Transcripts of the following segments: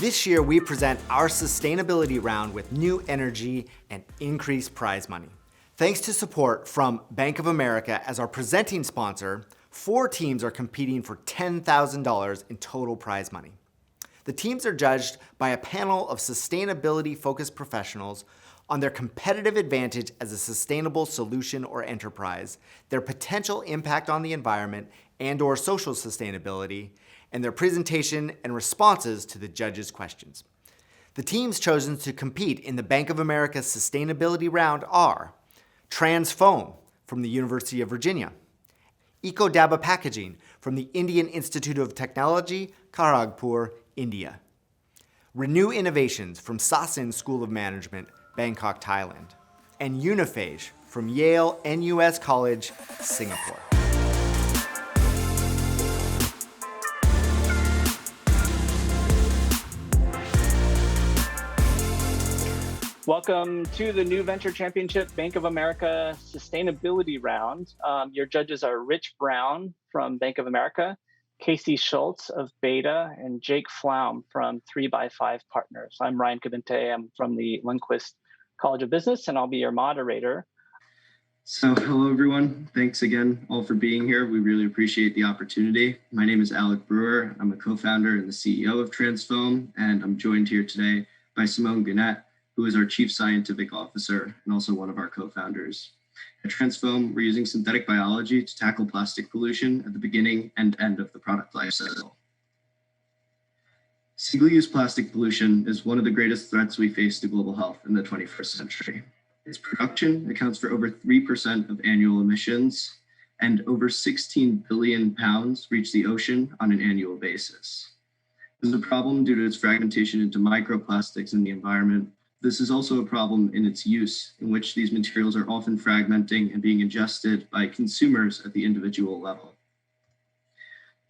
This year, we present our sustainability round with new energy and increased prize money. Thanks to support from Bank of America as our presenting sponsor, 4 teams are competing for $10,000 in total prize money. The teams are judged by a panel of sustainability-focused professionals on their competitive advantage as a sustainable solution or enterprise, their potential impact on the environment and/or social sustainability, and their presentation and responses to the judges' questions. The teams chosen to compete in the Bank of America Sustainability Round are Transfoam from the University of Virginia, EcoDaba Packaging from the Indian Institute of Technology, Kharagpur, India, Renew Innovations from Sasin School of Management, Bangkok, Thailand, and Uniphage from Yale NUS College, Singapore. Welcome to the New Venture Championship Bank of America Sustainability Round. Your judges are Rich Brown from Bank of America, Casey Schultz of Beta, and Jake Flaum from 3x5 Partners. I'm Ryan Cabinte. I'm from the Lundquist College of Business, and I'll be your moderator. So hello, everyone. Thanks again all for being here. We really appreciate the opportunity. My name is Alec Brewer. I'm a co-founder and the CEO of Transfoam, and I'm joined here today by Simone Gannett, who is our Chief Scientific Officer and also one of our co-founders. At Transfoam, we're using synthetic biology to tackle plastic pollution at the beginning and end of the product lifecycle. Single-use plastic pollution is one of the greatest threats we face to global health in the 21st century. Its production accounts for over 3% of annual emissions, and over 16 billion pounds reach the ocean on an annual basis. This is a problem due to its fragmentation into microplastics in the environment. This is also a problem in its use, in which these materials are often fragmenting and being ingested by consumers at the individual level.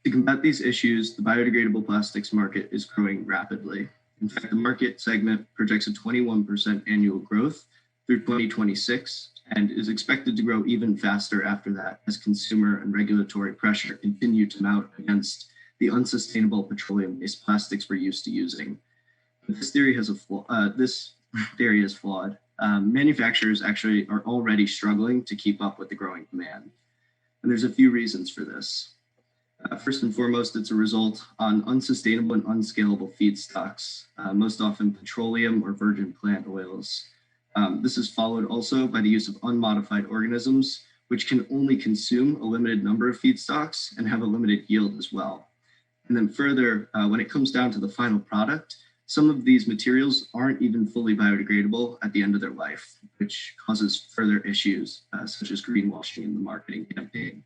To combat these issues, the biodegradable plastics market is growing rapidly. In fact, the market segment projects a 21% annual growth through 2026 and is expected to grow even faster after that as consumer and regulatory pressure continue to mount against the unsustainable petroleum-based plastics we're used to using. But this theory has a flaw. This theory is flawed. Manufacturers actually are already struggling to keep up with the growing demand. And there's a few reasons for this. First and foremost, it's a result on unsustainable and unscalable feedstocks, most often petroleum or virgin plant oils. This is followed also by the use of unmodified organisms, which can only consume a limited number of feedstocks and have a limited yield as well. And then further, when it comes down to the final product, some of these materials aren't even fully biodegradable at the end of their life, which causes further issues such as greenwashing in the marketing campaign.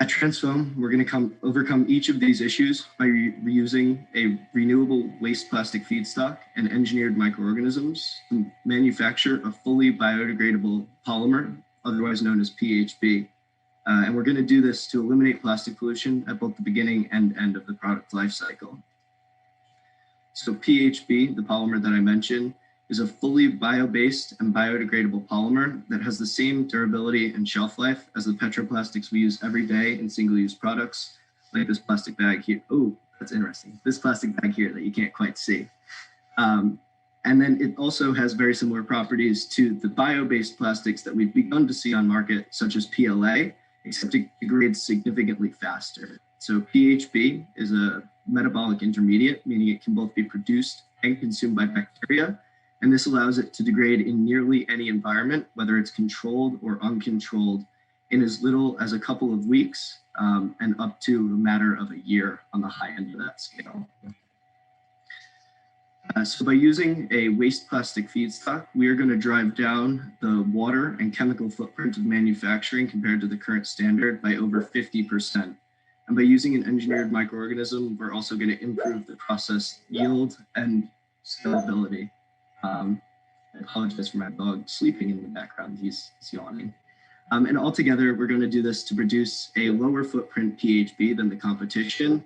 At Transfoam, we're going to overcome each of these issues by reusing a renewable waste plastic feedstock and engineered microorganisms to manufacture a fully biodegradable polymer, otherwise known as PHP. And we're going to do this to eliminate plastic pollution at both the beginning and end of the product life cycle. So PHP, the polymer that I mentioned, is a fully bio-based and biodegradable polymer that has the same durability and shelf life as the petroplastics we use every day in single-use products, like this plastic bag here. Oh, that's interesting. This plastic bag here that you can't quite see. And then it also has very similar properties to the bio-based plastics that we've begun to see on market, such as PLA, except it degrades significantly faster. So PHP is a metabolic intermediate, meaning it can both be produced and consumed by bacteria. And this allows it to degrade in nearly any environment, whether it's controlled or uncontrolled, in as little as a couple of weeks and up to a matter of a year on the high end of that scale. So by using a waste plastic feedstock, we are going to drive down the water and chemical footprint of manufacturing compared to the current standard by over 50%. And by using an engineered microorganism, we're also going to improve the process yield and scalability. I apologize for my dog sleeping in the background. He's yawning. And altogether, we're going to do this to produce a lower footprint PHP than the competition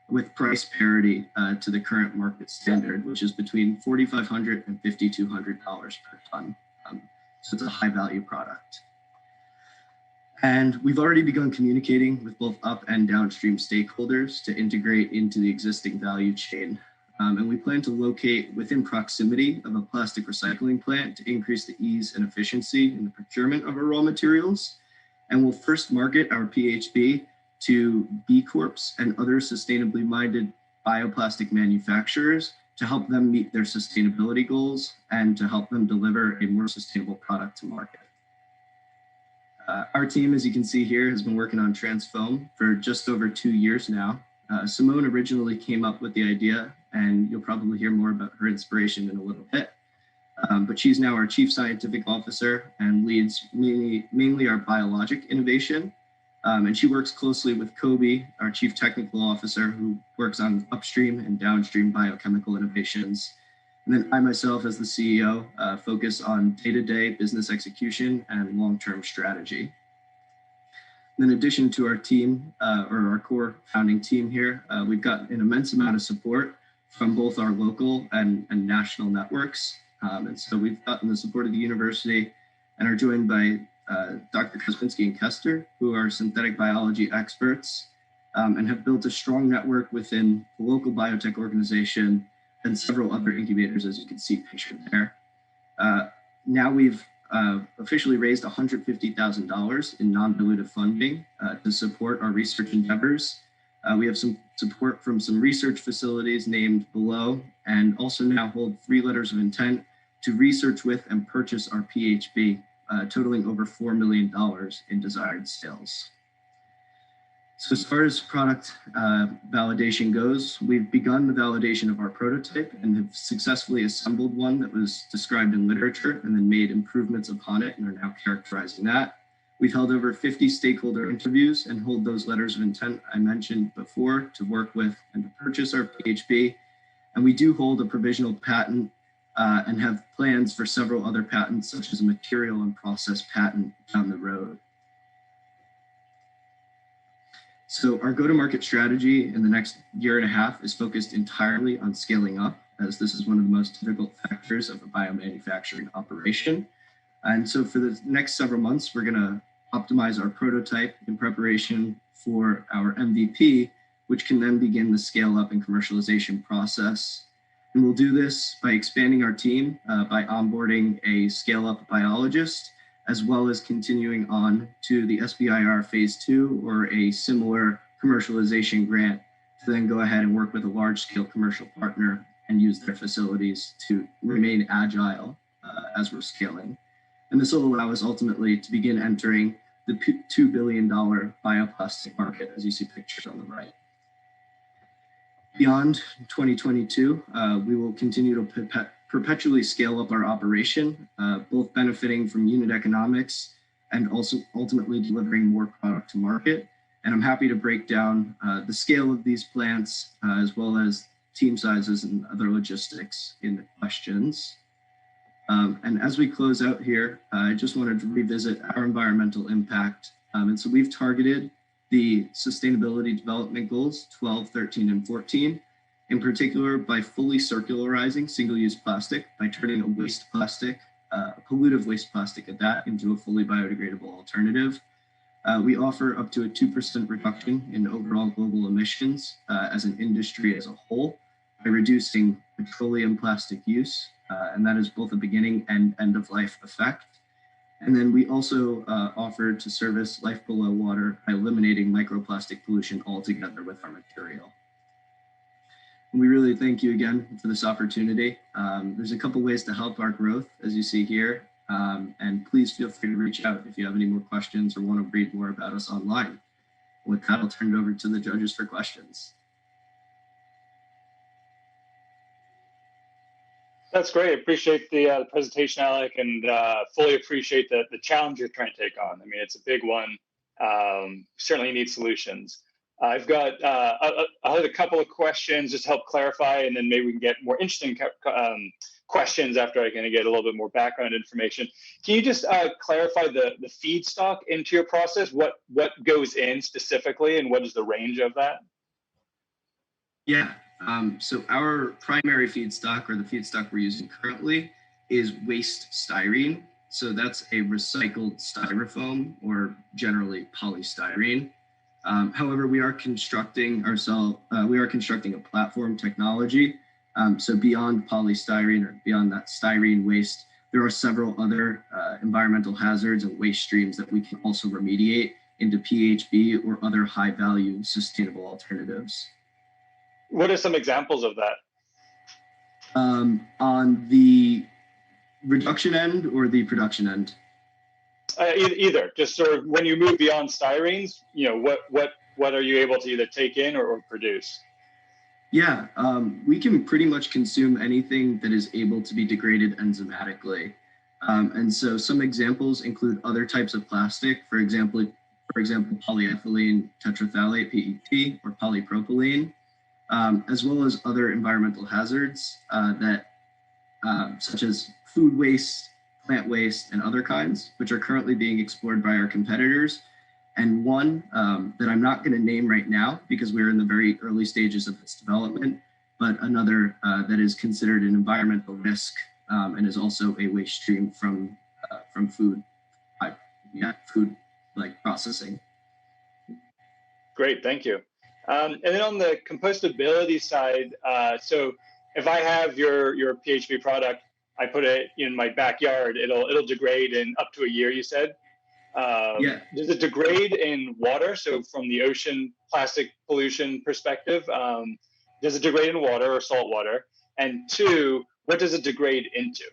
with price parity to the current market standard, which is between $4,500 and $5,200 per ton. So it's a high value product. And we've already begun communicating with both up and downstream stakeholders to integrate into the existing value chain. and we plan to locate within proximity of a plastic recycling plant to increase the ease and efficiency in the procurement of our raw materials. And we'll first market our PHB to B Corps and other sustainably minded bioplastic manufacturers to help them meet their sustainability goals and to help them deliver a more sustainable product to market. Our team, as you can see here, has been working on Transfoam for just over 2 years now. Simone originally came up with the idea, and you'll probably hear more about her inspiration in a little bit. But she's now our Chief Scientific Officer and leads mainly our biologic innovation. And she works closely with Kobe, our Chief Technical Officer, who works on upstream and downstream biochemical innovations. And then I myself, as the CEO, focus on day-to-day business execution and long-term strategy. In addition to our team, or our core founding team here, we've got an immense amount of support from both our local and national networks. And so we've gotten the support of the university and are joined by Dr. Kospinski and Kester, who are synthetic biology experts, and have built a strong network within the local biotech organization and several other incubators, as you can see pictured there. Now we've officially raised $150,000 in non-dilutive funding to support our research endeavors. We have some support from some research facilities named below, and also now hold 3 letters of intent to research with and purchase our PHB, totaling over $4 million in desired sales. So as far as product validation goes, we've begun the validation of our prototype and have successfully assembled one that was described in literature and then made improvements upon it and are now characterizing that. We've held over 50 stakeholder interviews and hold those letters of intent I mentioned before to work with and to purchase our PHB. And we do hold a provisional patent and have plans for several other patents, such as a material and process patent down the road. So our go-to-market strategy in the next year and a half is focused entirely on scaling up, as this is one of the most difficult factors of a biomanufacturing operation. And so for the next several months, we're going to optimize our prototype in preparation for our MVP, which can then begin the scale up and commercialization process. And we'll do this by expanding our team, by onboarding a scale-up biologist, as well as continuing on to the SBIR Phase 2 or a similar commercialization grant to then go ahead and work with a large-scale commercial partner and use their facilities to remain agile as we're scaling. And this will allow us ultimately to begin entering the $2 billion bioplastic market, as you see pictured on the right. Beyond 2022, we will continue to perpetually scale up our operation, both benefiting from unit economics and also ultimately delivering more product to market. And I'm happy to break down the scale of these plants, as well as team sizes and other logistics in the questions. And as we close out here, I just wanted to revisit our environmental impact. And so we've targeted the Sustainability Development Goals 12, 13, and 14, in particular by fully circularizing single-use plastic, by turning a waste plastic, pollutive waste plastic at that, into a fully biodegradable alternative. We offer up to a 2% reduction in overall global emissions as an industry as a whole by reducing petroleum plastic use, and that is both a beginning and end-of-life effect. And then we also offer to service life below water by eliminating microplastic pollution altogether with our material. And we really thank you again for this opportunity. There's a couple ways to help our growth, as you see here. And please feel free to reach out if you have any more questions or want to read more about us online. With that, I'll turn it over to the judges for questions. That's great. Appreciate the presentation, Alec, and fully appreciate the challenge you're trying to take on. I mean, it's a big one. Certainly need solutions. I've got I'll have a couple of questions just to help clarify, and then maybe we can get more interesting questions after I kind of get a little bit more background information. Can you just clarify the feedstock into your process? What goes in specifically, and what is the range of that? Yeah. So our primary feedstock, or the feedstock we're using currently, is waste styrene. So that's a recycled styrofoam, or generally polystyrene. However, we are constructing a platform technology So beyond polystyrene or beyond that styrene waste, there are several other environmental hazards and waste streams that we can also remediate into PHB or other high value sustainable alternatives. What are some examples of that? On the reduction end or the production end? Either. Just sort of when you move beyond styrenes, what are you able to either take in or produce? Yeah, we can pretty much consume anything that is able to be degraded enzymatically. And so some examples include other types of plastic, for example, polyethylene tetrathalate, PET, or polypropylene, as well as other environmental hazards such as food waste, plant waste, and other kinds, which are currently being explored by our competitors. And one that I'm not going to name right now because we're in the very early stages of its development, but another that is considered an environmental risk and is also a waste stream from food, food like processing. Great, thank you. And then on the compostability side, so if I have your PHP product, I put it in my backyard, it'll degrade in up to a year, you said? Yeah. Does it degrade in water? So from the ocean plastic pollution perspective, does it degrade in water or salt water? And two, what does it degrade into?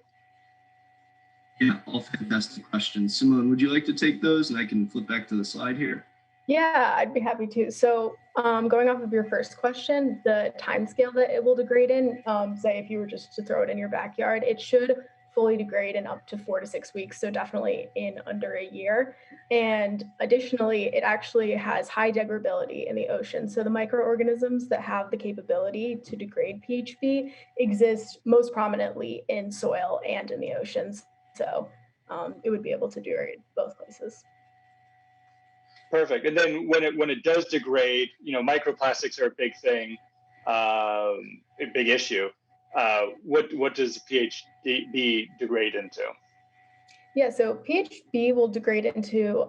Yeah, all fantastic questions. Simone, would you like to take those and I can flip back to the slide here? Yeah, I'd be happy to. So going off of your first question, the time scale that it will degrade in, say if you were just to throw it in your backyard, it should fully degrade in up to 4 to 6 weeks. So definitely in under a year. And additionally, it actually has high degradability in the ocean. So the microorganisms that have the capability to degrade PHP exist most prominently in soil and in the oceans. So it would be able to degrade both places. Perfect. And then when it does degrade, microplastics are a big thing, a big issue. What does PHB degrade into? Yeah, so PHB will degrade into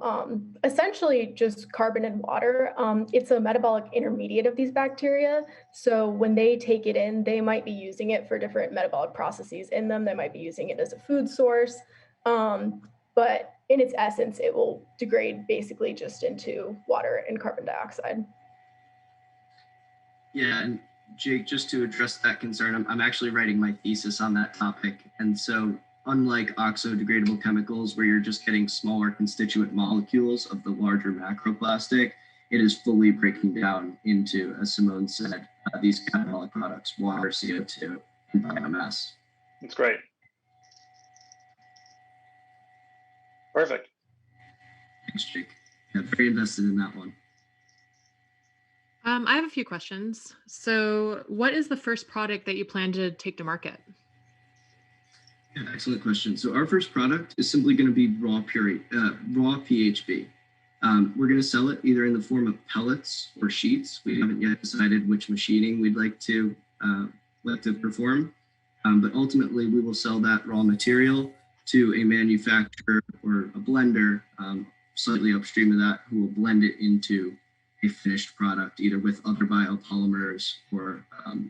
essentially just carbon and water. It's a metabolic intermediate of these bacteria. So when they take it in, they might be using it for different metabolic processes in them. They might be using it as a food source. But in its essence, it will degrade basically just into water and carbon dioxide. Yeah, and Jake, just to address that concern, I'm actually writing my thesis on that topic. And so unlike oxo-degradable chemicals where you're just getting smaller constituent molecules of the larger macroplastic, it is fully breaking down into, as Simone said, these catabolic products, water, CO2, and biomass. That's great. Perfect. Thanks, Jake. Yeah, very invested in that one. I have a few questions. So what is the first product that you plan to take to market? Yeah, excellent question. So our first product is simply going to be raw PHB. We're going to sell it either in the form of pellets or sheets. We haven't yet decided which machining we'd like to perform, but ultimately we will sell that raw material to a manufacturer or a blender slightly upstream of that who will blend it into a finished product, either with other biopolymers or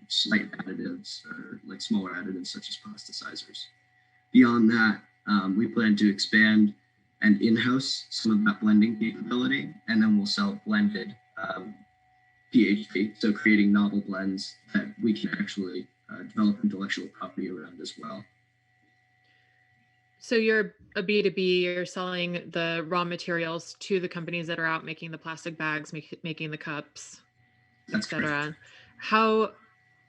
slight additives or like smaller additives such as plasticizers. Beyond that, we plan to expand and in-house some of that blending capability, and then we'll sell blended PHP, so creating novel blends that we can actually develop intellectual property around as well. So you're a B2B, you're selling the raw materials to the companies that are out making the plastic bags, making the cups, etc. How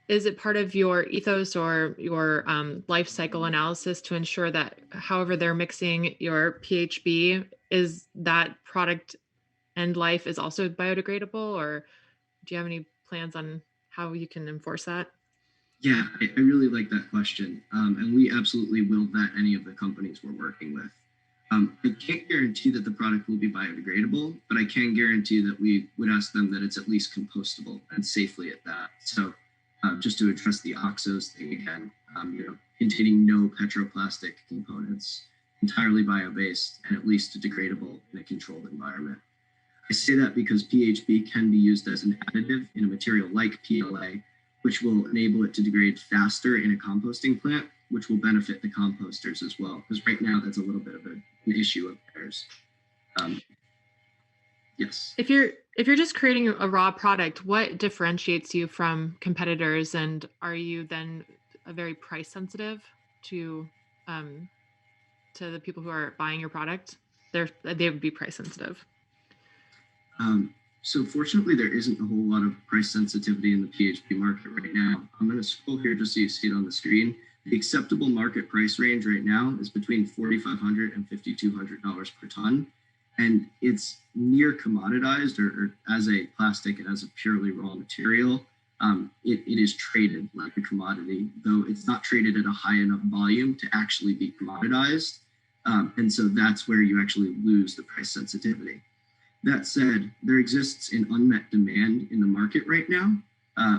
is it part of your ethos or your life cycle analysis to ensure that however they're mixing your PHB, is that product end life is also biodegradable, or do you have any plans on how you can enforce that? Yeah, I really like that question. And we absolutely will vet any of the companies we're working with. I can't guarantee that the product will be biodegradable, but I can guarantee that we would ask them that it's at least compostable and safely at that. So just to address the oxos thing again, containing no petroplastic components, entirely bio-based and at least degradable in a controlled environment. I say that because PHB can be used as an additive in a material like PLA, which will enable it to degrade faster in a composting plant, which will benefit the composters as well, because right now that's a little bit of an issue of theirs. Yes. If you're just creating a raw product, what differentiates you from competitors, and are you then very price sensitive to the people who are buying your product? They would be price sensitive. So fortunately, there isn't a whole lot of price sensitivity in the PHP market right now. I'm going to scroll here just so you see it on the screen. The acceptable market price range right now is between $4,500 and $5,200 per ton. And it's near commoditized or as a plastic and as a purely raw material. It is traded like a commodity, though it's not traded at a high enough volume to actually be commoditized. And so that's where you actually lose the price sensitivity. That said, there exists an unmet demand in the market right now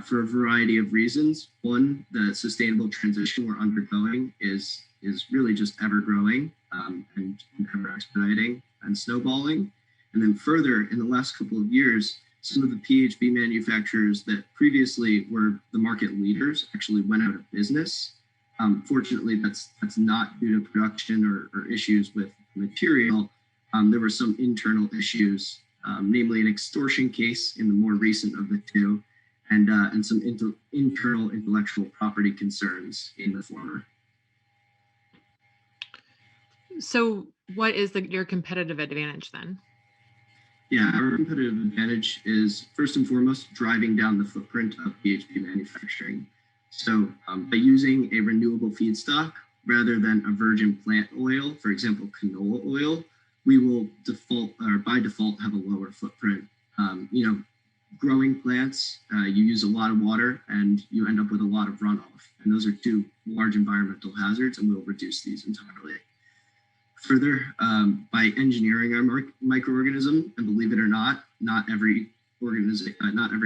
for a variety of reasons. One, the sustainable transition we're undergoing is really just ever growing and ever expediting and snowballing. And then further, in the last couple of years, some of the PHB manufacturers that previously were the market leaders actually went out of business. Fortunately, that's not due to production or issues with material. There were some internal issues, namely an extortion case in the more recent of the two, and some internal intellectual property concerns in the former. So what is your competitive advantage then? Yeah, our competitive advantage is first and foremost driving down the footprint of PHP manufacturing. So by using a renewable feedstock rather than a virgin plant oil, for example, canola oil, we will by default have a lower footprint. Growing plants, you use a lot of water and you end up with a lot of runoff. And those are two large environmental hazards, and we'll reduce these entirely. Further, by engineering our microorganism, and believe it or not every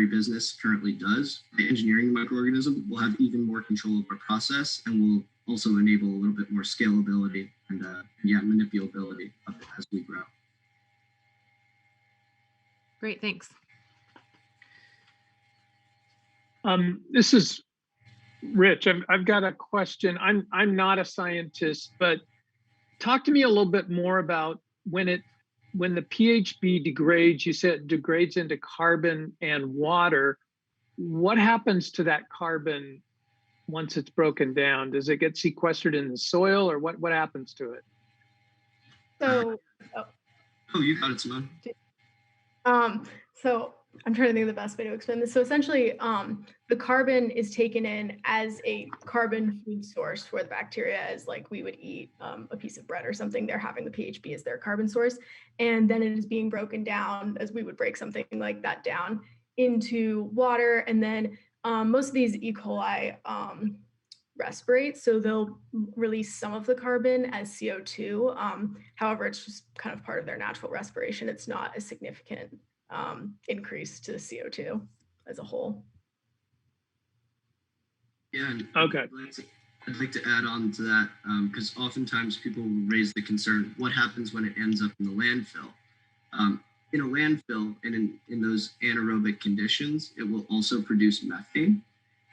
business currently does. By engineering the microorganism, we'll have even more control of our process, and we'll also enable a little bit more scalability and manipulability of it as we grow. Great, thanks. This is Rich. I've got a question. I'm not a scientist, but talk to me a little bit more about when the PHB degrades. You said it degrades into carbon and water. What happens to that carbon once it's broken down? Does it get sequestered in the soil, or what happens to it? So, you got it, Simone. So I'm trying to think of the best way to explain this. So essentially, the carbon is taken in as a carbon food source for the bacteria, as like we would eat a piece of bread or something. They're having the PHB as their carbon source. And then it is being broken down as we would break something like that down into water. And then most of these E. coli respirate, so they'll release some of the carbon as CO2. However, it's just kind of part of their natural respiration. It's not a significant increase to the CO2 as a whole. Yeah. And okay. I'd like to add on to that because oftentimes people raise the concern: what happens when it ends up in the landfill? In a landfill and in those anaerobic conditions, it will also produce methane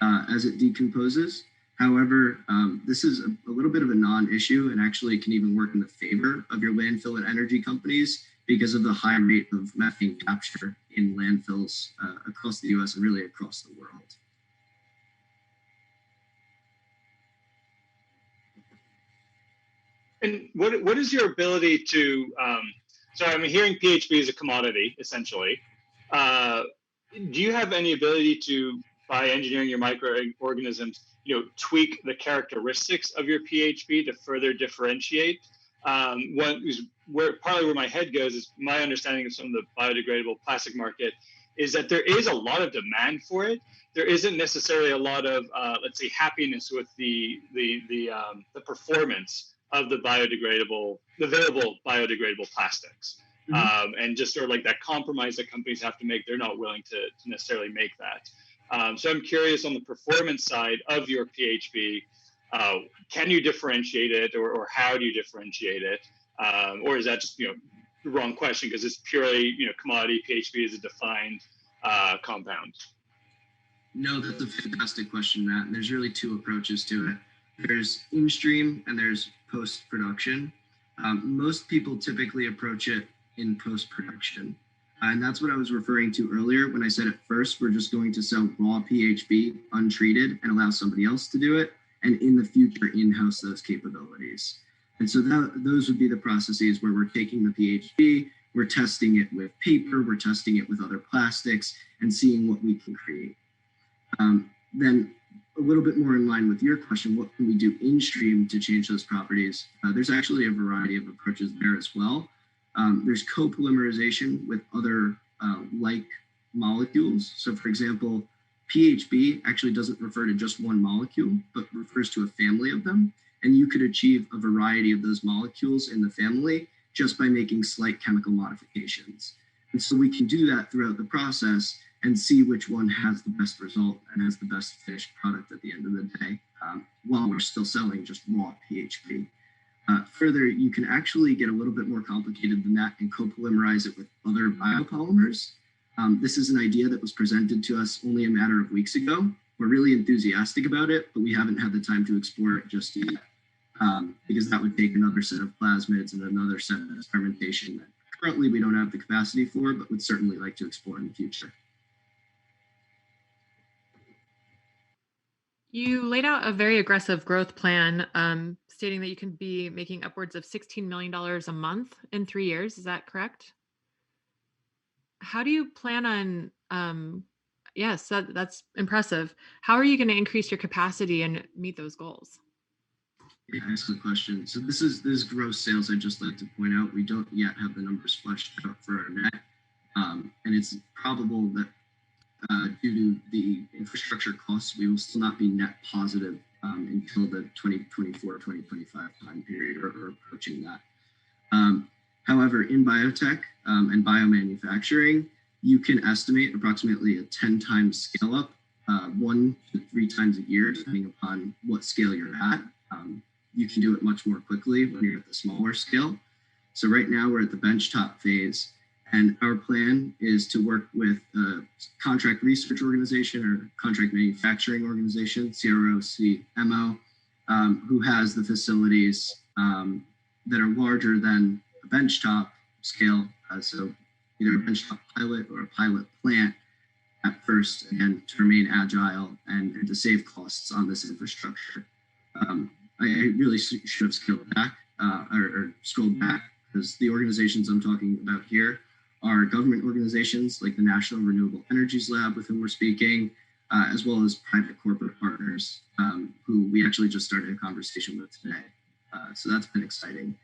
as it decomposes. However, this is a little bit of a non-issue and actually can even work in the favor of your landfill and energy companies because of the high rate of methane capture in landfills across the US and really across the world. And what is your ability to, so I'm hearing PHB is a commodity, essentially. Do you have any ability to, by engineering your microorganisms, tweak the characteristics of your PHB to further differentiate? Partly where my head goes is my understanding of some of the biodegradable plastic market is that there is a lot of demand for it. There isn't necessarily a lot of, let's say, happiness with the performance of the available biodegradable plastics. Mm-hmm. And just sort of like that compromise that companies have to make, they're not willing to necessarily make that. So I'm curious on the performance side of your PHB, can you differentiate it or how do you differentiate it? Or is that just, the wrong question because it's purely, commodity PHB is a defined compound? No, that's a fantastic question, Matt. And there's really two approaches to it. There's in-stream and there's post-production. Most people typically approach it in post-production. And that's what I was referring to earlier when I said at first, we're just going to sell raw PHP untreated and allow somebody else to do it. And in the future, in-house those capabilities. And so those would be the processes where we're taking the PHP, we're testing it with paper, we're testing it with other plastics and seeing what we can create. Then a little bit more in line with your question, what can we do in stream to change those properties? There's actually a variety of approaches there as well. There's copolymerization with other like molecules. So for example, PHB actually doesn't refer to just one molecule, but refers to a family of them. And you could achieve a variety of those molecules in the family just by making slight chemical modifications. And so we can do that throughout the process and see which one has the best result and has the best finished product at the end of the day, while we're still selling just raw PHP. Further, you can actually get a little bit more complicated than that and copolymerize it with other biopolymers. This is an idea that was presented to us only a matter of weeks ago. We're really enthusiastic about it, but we haven't had the time to explore it just yet, because that would take another set of plasmids and another set of experimentation that currently we don't have the capacity for, but would certainly like to explore in the future. You laid out a very aggressive growth plan, stating that you can be making upwards of $16 million a month in 3 years. Is that correct? How do you plan on, yes, that's impressive. How are you going to increase your capacity and meet those goals? Yeah, excellent question. So this is gross sales. I'd just like to point out, we don't yet have the numbers fleshed out for our net. And it's probable that due to the infrastructure costs, we will still not be net positive until the 2024-2025 time period or approaching that. However, in biotech and biomanufacturing, you can estimate approximately a 10 times scale up, 1 to 3 times a year, depending upon what scale you're at. You can do it much more quickly when you're at the smaller scale. So right now we're at the benchtop phase. And our plan is to work with a contract research organization or contract manufacturing organization, CRO/CMO, who has the facilities that are larger than a benchtop scale. So either a benchtop pilot or a pilot plant at first, again, to remain agile and to save costs on this infrastructure. I really should have scaled back or scrolled back, because the organizations I'm talking about here are government organizations like the National Renewable Energies Lab, with whom we're speaking, as well as private corporate partners who we actually just started a conversation with today. So that's been exciting.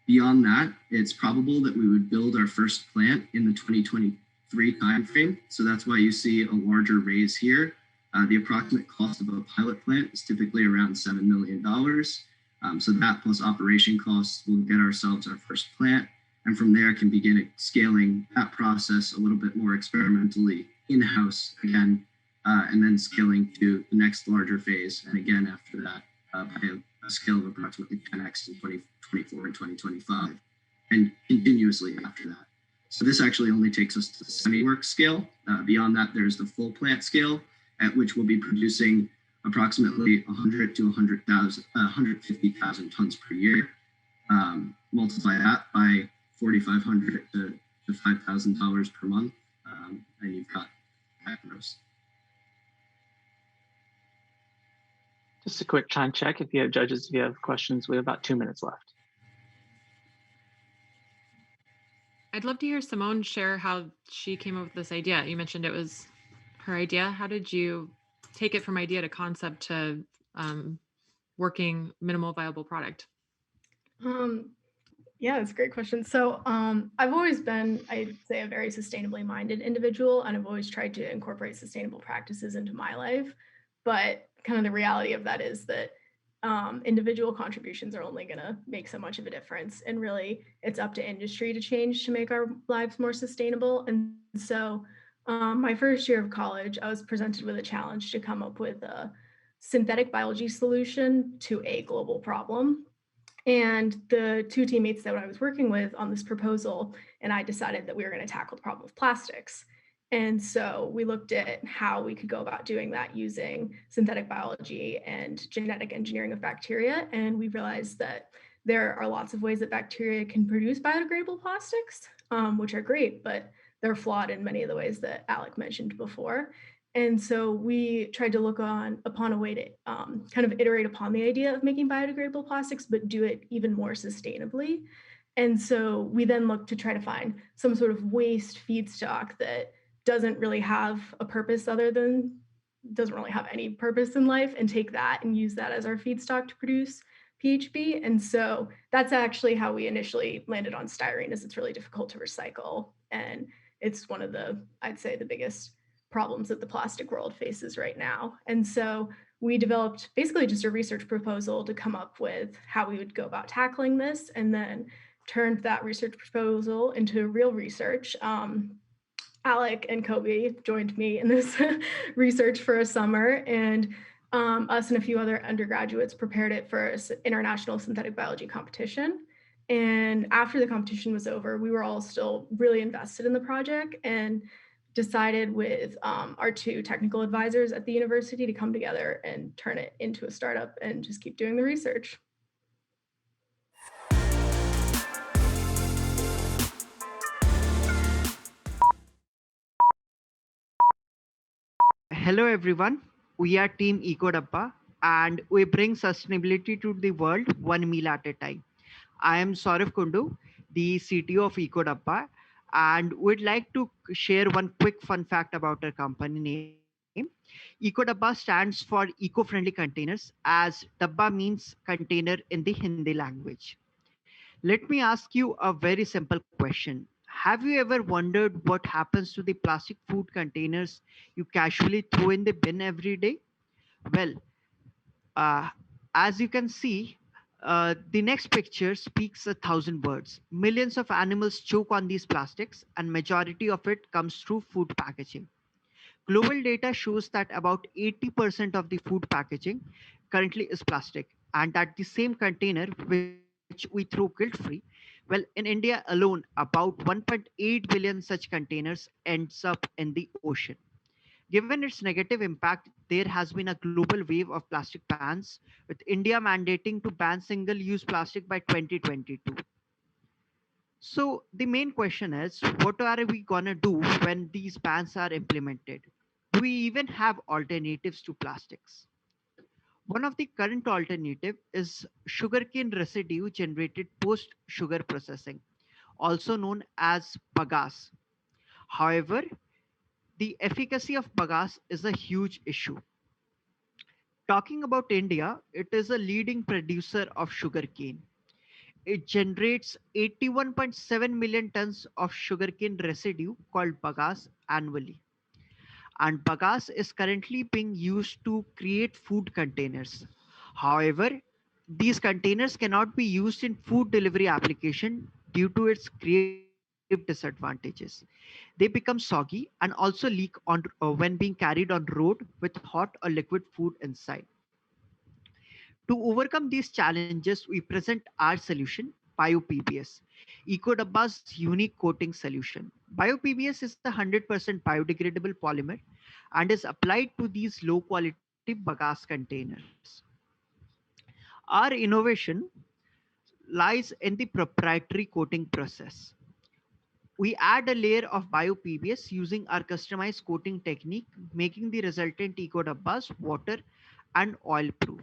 Beyond that, it's probable that we would build our first plant in the 2023 timeframe. So that's why you see a larger raise here. The approximate cost of a pilot plant is typically around $7 million. So that plus operation costs will get ourselves our first plant. And from there can begin scaling that process a little bit more experimentally in-house again, and then scaling to the next larger phase. And again, after that, by a scale of approximately 10x in 2024 and 2025, and continuously after that. So this actually only takes us to the semi-work scale. Beyond that, there's the full plant scale, at which we'll be producing approximately 100 to 150,000 tons per year. Multiply that by $4,500 to $5,000 per month, and you've got that gross. Just a quick time check. If you have judges, if you have questions, we have about 2 minutes left. I'd love to hear Simone share how she came up with this idea. You mentioned it was her idea. How did you take it from idea to concept to working minimal viable product? Yeah, that's a great question. So I've always been, I'd say, a very sustainably minded individual, and I've always tried to incorporate sustainable practices into my life. But kind of the reality of that is that individual contributions are only going to make so much of a difference. And really, it's up to industry to change to make our lives more sustainable. And so my first year of college, I was presented with a challenge to come up with a synthetic biology solution to a global problem. And the two teammates that I was working with on this proposal and I decided that we were going to tackle the problem of plastics. And so we looked at how we could go about doing that using synthetic biology and genetic engineering of bacteria. And we realized that there are lots of ways that bacteria can produce biodegradable plastics, which are great, but they're flawed in many of the ways that Alec mentioned before. And so we tried to look upon a way to kind of iterate upon the idea of making biodegradable plastics, but do it even more sustainably. And so we then looked to try to find some sort of waste feedstock that doesn't really have a purpose other than doesn't really have any purpose in life, and take that and use that as our feedstock to produce PHB. And so that's actually how we initially landed on styrene, is it's really difficult to recycle. And it's one of the, I'd say, the biggest problems that the plastic world faces right now. And so we developed basically just a research proposal to come up with how we would go about tackling this, and then turned that research proposal into real research. Alec and Kobe joined me in this research for a summer, and us and a few other undergraduates prepared it for an international synthetic biology competition. And after the competition was over, we were all still really invested in the project, and decided with our two technical advisors at the university to come together and turn it into a startup and just keep doing the research. Hello everyone, we are Team EcoDabba and we bring sustainability to the world one meal at a time. I am Saurav Kundu, the CTO of EcoDabba, and would like to share one quick fun fact about our company name. EcoDabba stands for eco-friendly containers, as Dabba means container in the Hindi language. Let me ask you a very simple question. Have you ever wondered what happens to the plastic food containers you casually throw in the bin every day? Well, uh, as you can see, the next picture speaks a thousand words. Millions of animals choke on these plastics, and majority of it comes through food packaging. Global data shows that about 80% of the food packaging currently is plastic, and that the same container which we throw guilt-free. Well, in India alone, about 1.8 billion such containers ends up in the ocean. Given its negative impact, there has been a global wave of plastic bans, with India mandating to ban single-use plastic by 2022. So the main question is, what are we gonna do when these bans are implemented? Do we even have alternatives to plastics? One of the current alternative is sugarcane residue generated post sugar processing, also known as bagasse. However, the efficacy of bagasse is a huge issue. Talking about India, it is a leading producer of sugarcane. It generates 81.7 million tons of sugarcane residue called bagasse annually. And bagasse is currently being used to create food containers. However, these containers cannot be used in food delivery application due to its grave disadvantages. They become soggy and also leak on when being carried on road with hot or liquid food inside. To overcome these challenges, we present our solution, BioPBS, EcoDabba's unique coating solution. BioPBS is a 100% biodegradable polymer and is applied to these low quality bagasse containers. Our innovation lies in the proprietary coating process. We add a layer of BioPBS using our customized coating technique, making the resultant EcoDabbas water and oil proof.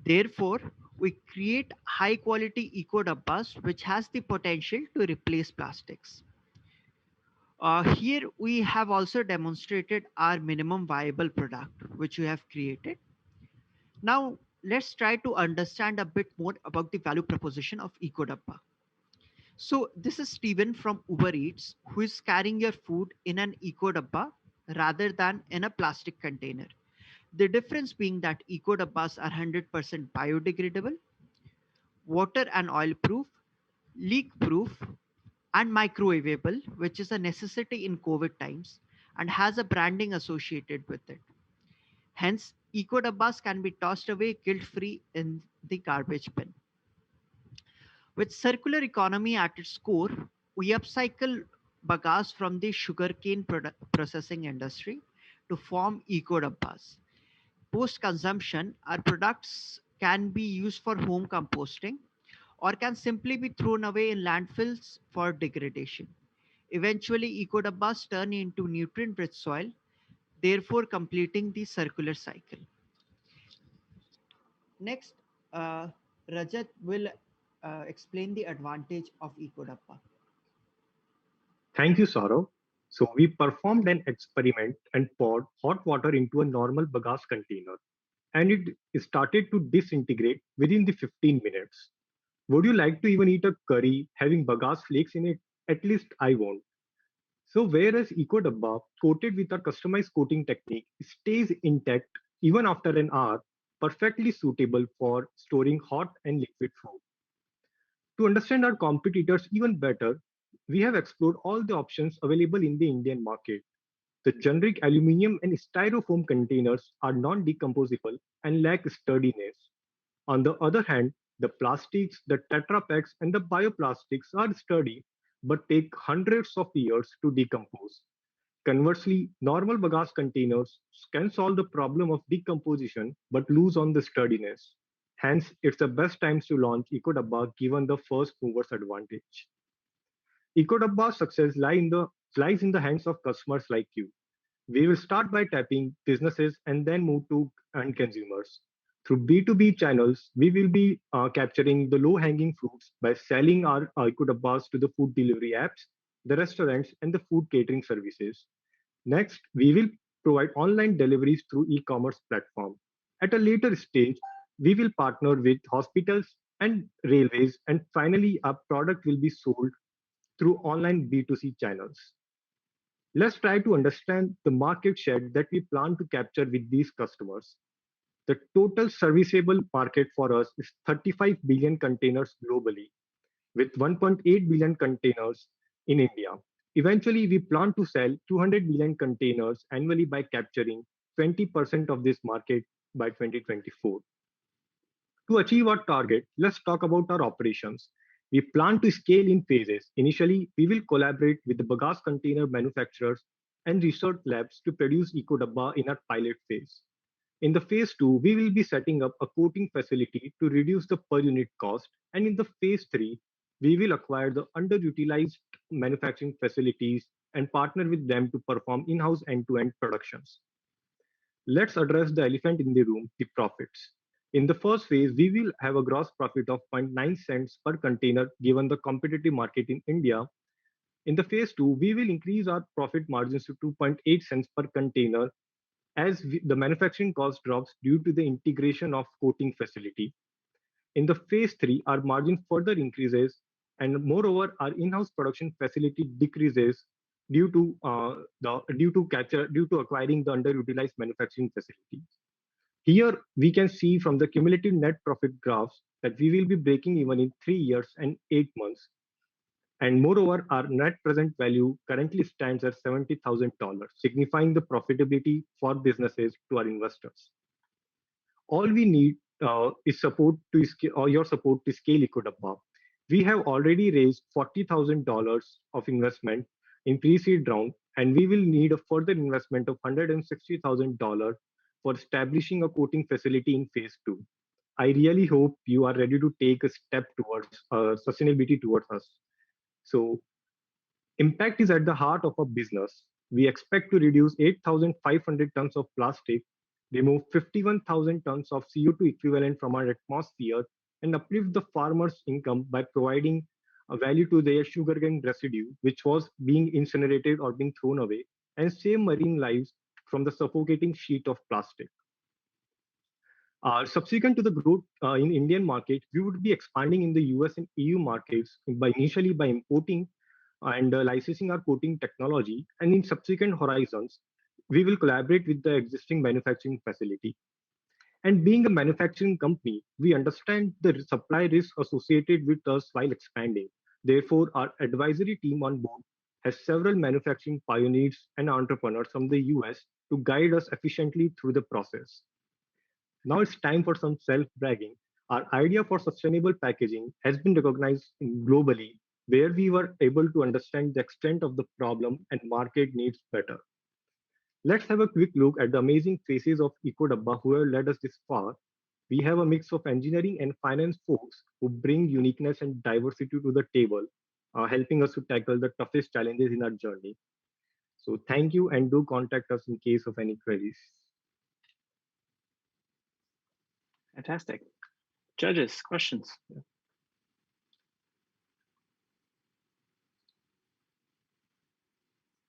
Therefore, we create high quality eco dabbas which has the potential to replace plastics. Here we have also demonstrated our minimum viable product which we have created. Now let's try to understand a bit more about the value proposition of eco dabba. So this is Steven from Uber Eats who is carrying your food in an eco dabba rather than in a plastic container. The difference being that eco dabbas are 100% biodegradable, water and oil proof, leak proof, and microwavable, which is a necessity in COVID times and has a branding associated with it. Hence, eco dabbas can be tossed away guilt free in the garbage bin. With circular economy at its core, we upcycle bagasse from the sugarcane processing industry to form eco dabbas. Post consumption, our products can be used for home composting or can simply be thrown away in landfills for degradation. Eventually, eco dabbas turn into nutrient rich soil, therefore completing the circular cycle. Next, uh, Rajat will explain the advantage of eco dabba. Thank you, Saurav. So we performed an experiment and poured hot water into a normal bagasse container, and it started to disintegrate within the 15 minutes. Would you like to even eat a curry having bagasse flakes in it? At least I won't. So whereas Eco Dabba, coated with our customized coating technique, stays intact even after an hour, perfectly suitable for storing hot and liquid food. To understand our competitors even better, we have explored all the options available in the Indian market. The generic aluminum and styrofoam containers are non-decomposable and lack sturdiness. On the other hand, the plastics, the Tetra Paks, and the bioplastics are sturdy but take hundreds of years to decompose. Conversely, normal bagasse containers can solve the problem of decomposition but lose on the sturdiness. Hence, it's the best times to launch EcoDabba given the first mover's advantage. EcoDabba's success lies in the hands of customers like you. We will start by tapping businesses and then move to end consumers. Through B2B channels, we will be capturing the low hanging fruits by selling our EcoDabbas to the food delivery apps, the restaurants, and the food catering services. Next, we will provide online deliveries through e-commerce platform. At a later stage, we will partner with hospitals and railways, and finally, our product will be sold through online B2C channels. Let's try to understand the market share that we plan to capture with these customers. The total serviceable market for us is 35 billion containers globally, with 1.8 billion containers in India. Eventually, we plan to sell 200 billion containers annually by capturing 20% of this market by 2024. To achieve our target, let's talk about our operations. We plan to scale in phases. Initially, we will collaborate with the bagasse container manufacturers and research labs to produce EcoDabba in our pilot phase. In the phase 2, we will be setting up a coating facility to reduce the per unit cost. And in the phase 3, we will acquire the underutilized manufacturing facilities and partner with them to perform in house end to end productions. Let's address the elephant in the room, the profits. In the first phase, we will have a gross profit of zero point 0.9 cents per container given the competitive market in India. In the phase 2, we will increase our profit margins to 2.8 cents per container as the manufacturing cost drops due to the integration of coating facility. In the phase 3, our margin further increases, and moreover, our in-house production facility decreases due to acquiring the underutilized manufacturing facility. Here, we can see from the cumulative net profit graphs that we will be breaking even in 3 years and 8 months. And moreover, our net present value currently stands at $70,000, signifying the profitability for businesses to our investors. All we need is your support to scale EcoDabba. We have already raised $40,000 of investment in pre-seed round, and we will need a further investment of $160,000 for establishing a coating facility in phase 2. I really hope you are ready to take a step towards sustainability towards us. So impact is at the heart of a business. We expect to reduce 8,500 tons of plastic, remove 51,000 tons of CO2 equivalent from our atmosphere, and uplift the farmers' income by providing a value to their sugarcane residue, which was being incinerated or being thrown away, and save marine lives from the suffocating sheet of plastic. Subsequent to the growth in Indian market, we would be expanding in the US and EU markets by initially by importing and licensing our coating technology, and in subsequent horizons, we will collaborate with the existing manufacturing facility. And being a manufacturing company, we understand the supply risk associated with us while expanding. Therefore, our advisory team on board has several manufacturing pioneers and entrepreneurs from the US to guide us efficiently through the process. Now it's time for some self bragging. Our idea for sustainable packaging has been recognized globally. where we were able to understand the extent of the problem and market needs better. Let's have a quick look at the amazing faces of EcoDabba who have led us this far. We have a mix of engineering and finance folks who bring uniqueness and diversity to the table, helping us to tackle the toughest challenges in our journey. So thank you and do contact us in case of any queries. Fantastic. Judges, questions?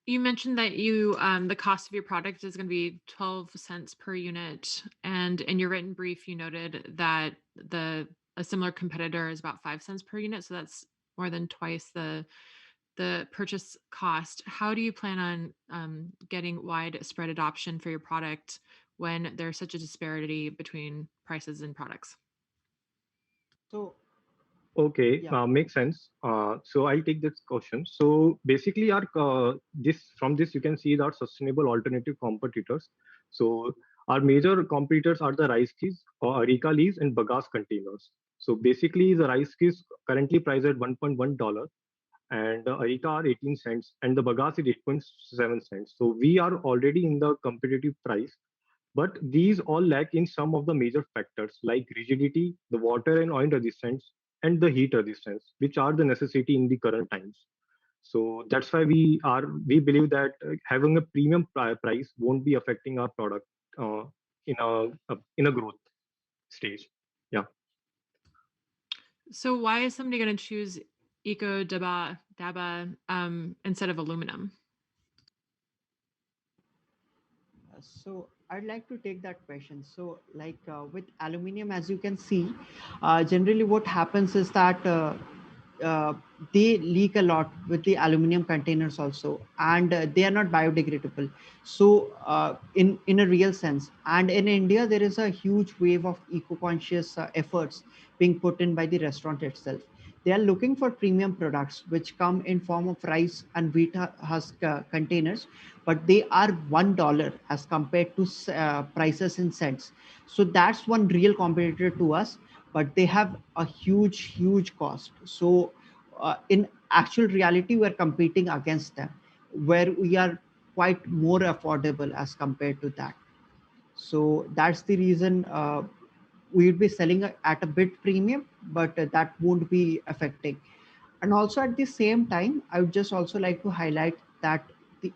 You mentioned that the cost of your product is going to be 12 cents per unit, and in your written brief, you noted that a similar competitor is about 5 cents per unit, so that's more than twice the purchase cost. How do you plan on getting widespread adoption for your product when there's such a disparity between prices and products? So Okay, yeah, makes sense. So I'll take this question. So basically, our this you can see our sustainable alternative competitors. So our major competitors are the rice keys, or Areca leaves, and bagasse containers. So basically, the rice keys currently priced at $1.1, and Areca are 18 cents, and the bagasse is 8.7 cents. So we are already in the competitive price, but these all lack in some of the major factors like rigidity, the water and oil resistance, and the heat resistance, which are the necessity in the current times. So that's why we believe that having a premium price won't be affecting our product uh, in a growth stage. Yeah. So why is somebody going to choose Daba instead of aluminum? so I'd like to take that question. So, like with aluminum, as you can see, generally what happens is that uh, they leak a lot with the aluminum containers also, and they are not biodegradable. So, in a real sense, and in India, there is a huge wave of eco-conscious efforts being put in by the restaurant itself. They are looking for premium products which come in form of rice and wheat husk containers, but they are $1 as compared to prices in cents. So that's one real competitor to us, but they have a huge cost. So in actual reality, we're competing against them, where we are quite more affordable as compared to that. So that's the reason we'll be selling at a bit premium, but that won't be affecting. And also at the same time, I would just also like to highlight that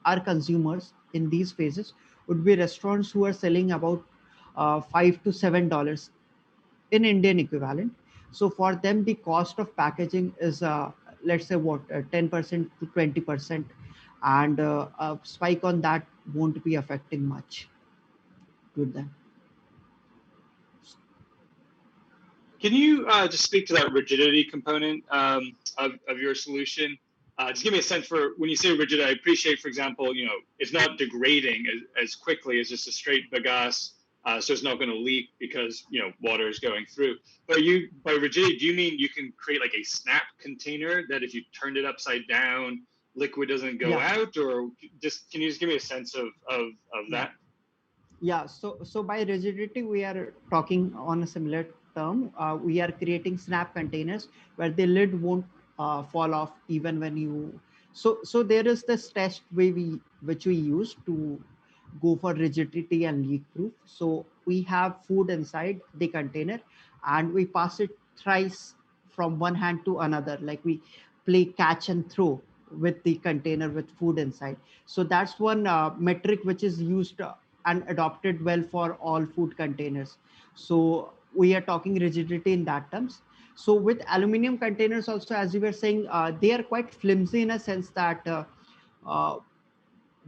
our consumers in these phases would be restaurants who are selling about $5 to $7 in Indian equivalent. So for them, the cost of packaging is let's say what 10% to 20%, and a spike on that won't be affecting much to them. Can you just speak to that rigidity component of your solution? Just give me a sense for when you say rigid. I appreciate, for example, it's not degrading as quickly as just a straight bagasse, so it's not going to leak because water is going through. But by rigidity, do you mean you can create like a snap container that if you turned it upside down, liquid doesn't go Yeah, out, or just can you just give me a sense of yeah. that? Yeah, so by rigidity, we are talking on a similar term. We are creating snap containers where the lid won't fall off even when you. So there is this test way which we use to go for rigidity and leak proof. So we have food inside the container, and we pass it thrice from one hand to another, like we play catch and throw with the container with food inside. So that's one metric which is used and adopted well for all food containers. So we are talking rigidity in that terms. So with aluminum containers also, as you were saying, they are quite flimsy in a sense that uh,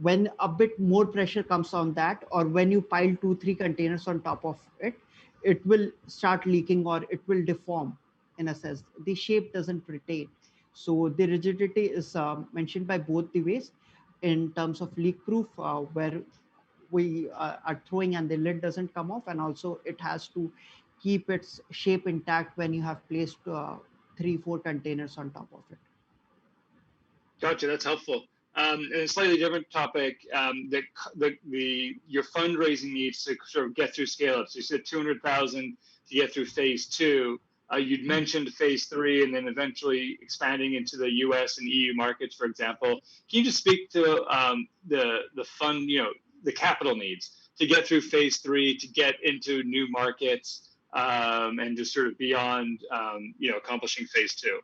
when a bit more pressure comes on that, or when you pile 2 3 containers on top of it, it will start leaking or it will deform. In a sense, the shape doesn't retain. So the rigidity is mentioned by both the ways, in terms of leak proof, where we are throwing and the lid doesn't come off, and also it has to keep its shape intact when you have placed 3 4 containers on top of it. Gotcha, that's helpful. And a slightly different topic, your fundraising needs to sort of get through scale up. So you said 200,000 to get through phase two. You'd mentioned phase 3 and then eventually expanding into the US and EU markets, for example. Can you just speak to the fund, the capital needs to get through phase 3, to get into new markets, and just sort of beyond, accomplishing phase 2?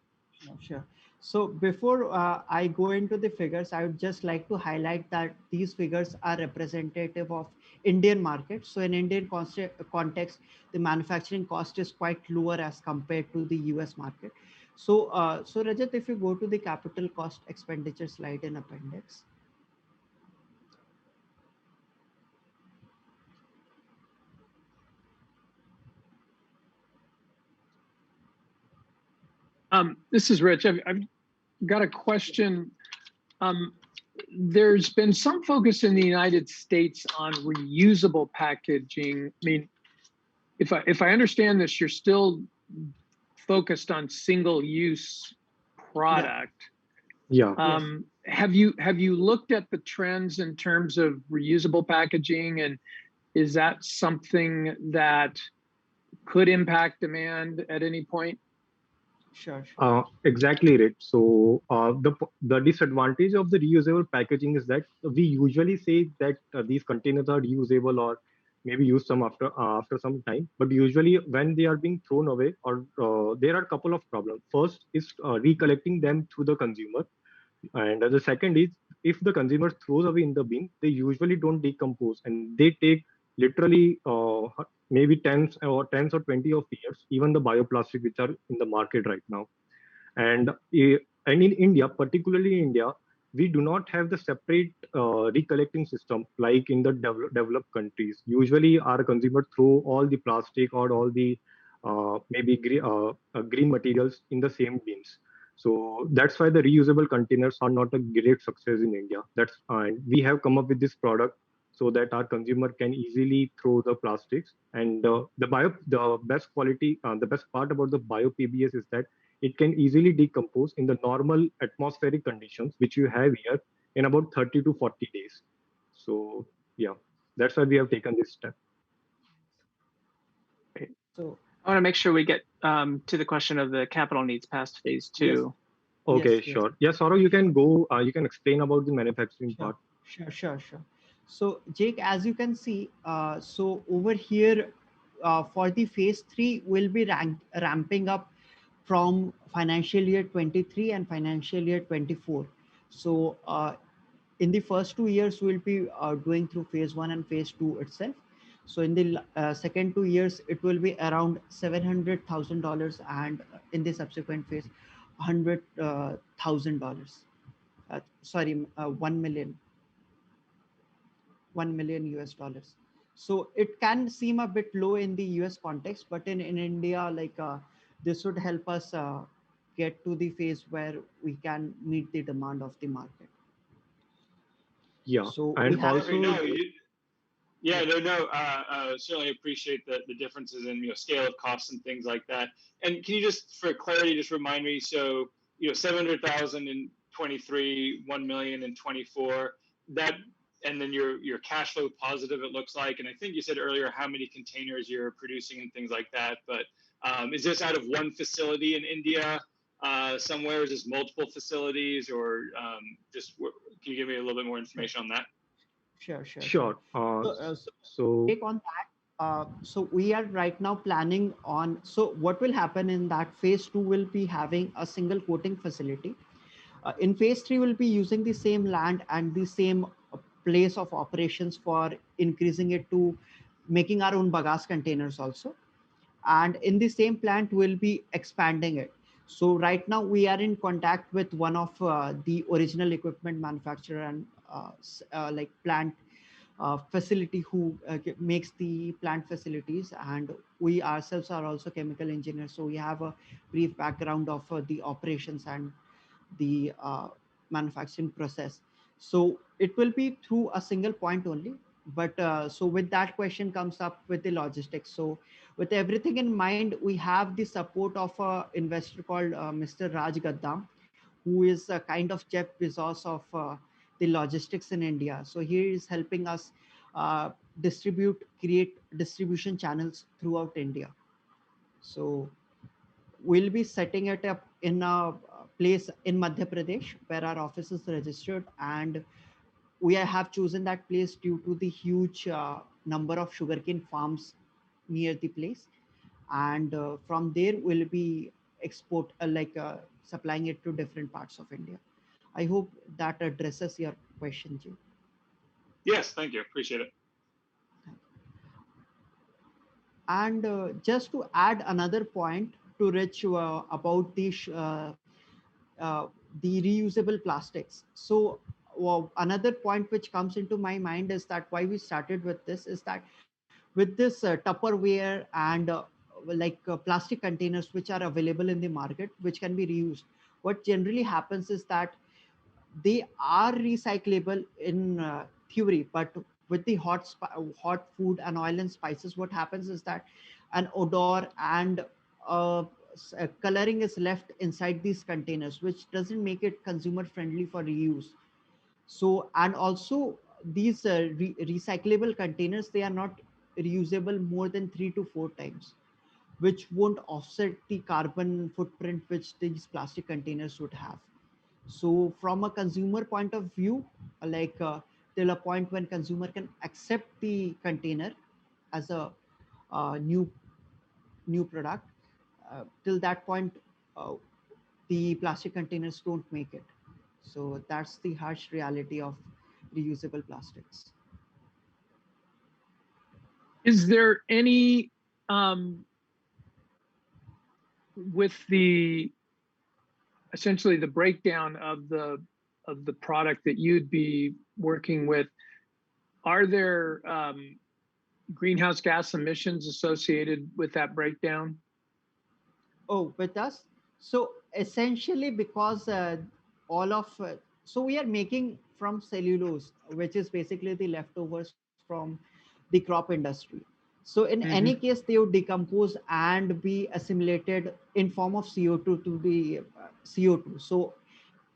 Sure. So before I go into the figures, I would just like to highlight that these figures are representative of Indian market. So in Indian context, the manufacturing cost is quite lower as compared to the US market. So Rajat, if you go to the capital cost expenditure slide in appendix. This is Rich. I've got a question. There's been some focus in the United States on reusable packaging. I mean, if I understand this, you're still focused on single-use product. Yeah. Yes. Have you looked at the trends in terms of reusable packaging, and is that something that could impact demand at any point? Sure. Exactly, right. So the disadvantage of the reusable packaging is that we usually say that these containers are reusable or maybe use some after some time, but usually when they are being thrown away, or there are a couple of problems. First is recollecting them to the consumer, and the second is if the consumer throws away in the bin, they usually don't decompose, and they take literally maybe tens or 20 of years, even the bioplastic which are in the market right now. And and in India, particularly in India, we do not have the separate recollecting system like in the developed countries. Usually, our consumer throw all the plastic or all the green materials in the same bins. So that's why the reusable containers are not a great success in India. And we have come up with this product so that our consumer can easily throw the plastics. And the best quality, the best part about the bio PBS is that it can easily decompose in the normal atmospheric conditions, which you have here, in about 30 to 40 days. So yeah, that's why we have taken this step. Great. So I want to make sure we get to the question of the capital needs past phase 2. Yes. Okay, Yes. sure. Yes, Saurav, you can go. You can explain about the manufacturing part. Sure. So Jake, as you can see, so over here for the phase 3, we'll be ramping up from financial year 23 and financial year 24. So in the first 2 years, we'll be doing through phase 1 and phase 2 itself. So in the second 2 years, it will be around $700,000, and in the subsequent phase, $100,000. Sorry, 1 million US dollars. So it can seem a bit low in the US context, but in India, like this would help us get to the phase where we can meet the demand of the market. Yeah, so and we have also Certainly appreciate the differences in scale of costs and things like that. And can you just, for clarity, just remind me? So 700,000 in 23, 1 million in 24. That, and then your cash flow positive, it looks like. And I think you said earlier how many containers you're producing and things like that. But is this out of one facility in India somewhere? Is this multiple facilities, or can you give me a little bit more information on that? Sure. So take on that. So we are right now planning on. So what will happen in that phase 2 will be having a single coating facility. In phase 3, we'll be using the same land and the same place of operations for increasing it to making our own bagasse containers also. And in the same plant, we'll be expanding it. So right now we are in contact with one of the original equipment manufacturer and like plant facility who makes the plant facilities, and we ourselves are also chemical engineers, so we have a brief background of the operations and the manufacturing process. So it will be through a single point only. But so with that question comes up with the logistics. So with everything in mind, we have the support of a investor called Mr. Raj Gaddam, who is a kind of Jeff Bezos of the logistics in India. So he is helping us create distribution channels throughout India. So we'll be setting it up in a place in Madhya Pradesh where our office is registered, and we have chosen that place due to the huge number of sugarcane farms near the place, and from there we'll be supplying it to different parts of India. I hope that addresses your question, Jay. Yes, thank you. Appreciate it. And just to add another point to Rich about uh, the reusable plastics. So another point which comes into my mind is that why we started with this is that with this Tupperware and plastic containers which are available in the market, which can be reused, what generally happens is that they are recyclable in theory, but with the hot food and oil and spices, what happens is that an odor and coloring is left inside these containers, which doesn't make it consumer friendly for reuse. So, and also these recyclable containers, they are not reusable more than 3 to 4 times, which won't offset the carbon footprint which these plastic containers would have. So from a consumer point of view, till a point when consumer can accept the container as a new product, till that point, uh, the plastic containers don't make it. So that's the harsh reality of reusable plastics. Is there any with the essentially the breakdown of the product that you'd be working with, are there greenhouse gas emissions associated with that breakdown? Oh, with us. So essentially, because all of so we are making from cellulose, which is basically the leftovers from the crop industry. So in any Mm-hmm. case, they would decompose and be assimilated in form of CO2 to the CO2. So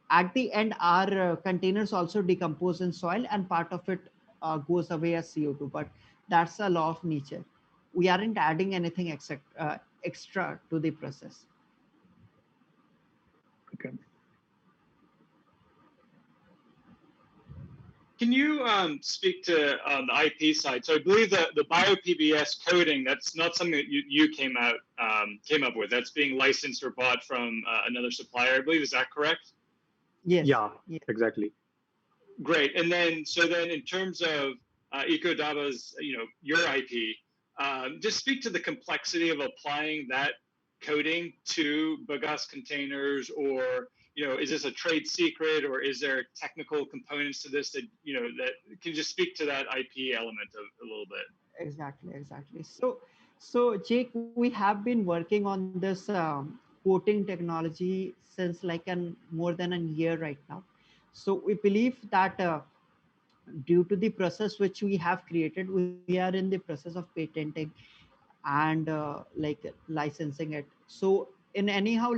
at the end, our containers also decompose in soil, and part of it goes away as CO2. But that's a law of nature. We aren't adding anything extra to the process. Okay. Can you speak to the IP side? So I believe that the bio-PBS coding, that's not something that you came up with. That's being licensed or bought from another supplier, I believe. Is that correct? Yes. Yeah, Yeah. exactly. Great. And then, so then in terms of EcoDava's, your IP, just speak to the complexity of applying that coding to bagasse containers, or is this a trade secret, or is there technical components to this that that can just speak to that IP element of a little bit? Exactly. So Jake, we have been working on this coating technology since more than a year right now. So we believe that due to the process which we have created, we are in the process of patenting and licensing it. So in anyhow,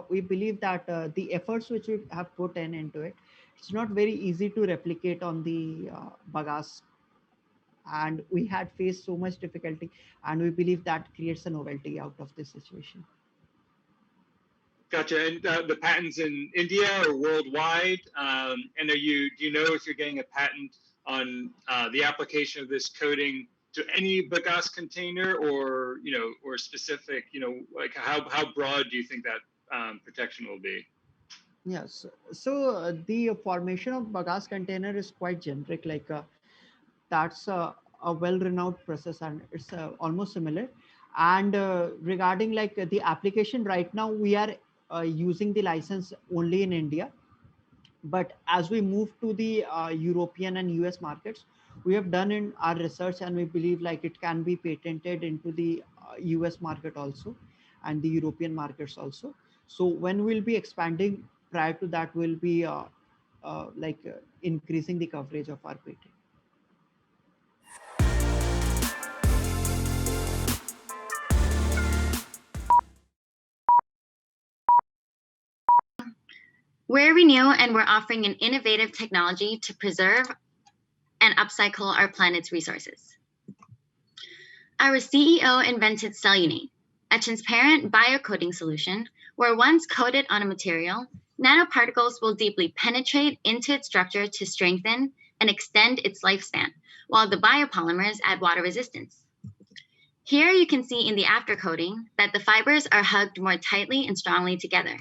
we believe that the efforts which we have put into it, it's not very easy to replicate on the bagasse, and we had faced so much difficulty, and we believe that creates a novelty out of this situation. Gotcha. And the patents in India or worldwide? And do you know if you're getting a patent on the application of this coding to any bagasse container, or or specific? Like how broad do you think that protection will be? Yes. So the formation of bagasse container is quite generic. That's a well-renowned process, and it's almost similar. And regarding the application right now, we are using the license only in India. But as we move to the European and US markets, we have done in our research, and we believe it can be patented into the US market also, and the European markets also. So when we'll be expanding, prior to that, we'll be increasing the coverage of our patent. We're Renew, and we're offering an innovative technology to preserve and upcycle our planet's resources. Our CEO invented cellunate, a transparent biocoating solution where once coated on a material, nanoparticles will deeply penetrate into its structure to strengthen and extend its lifespan, while the biopolymers add water resistance. Here you can see in the aftercoating that the fibers are hugged more tightly and strongly together.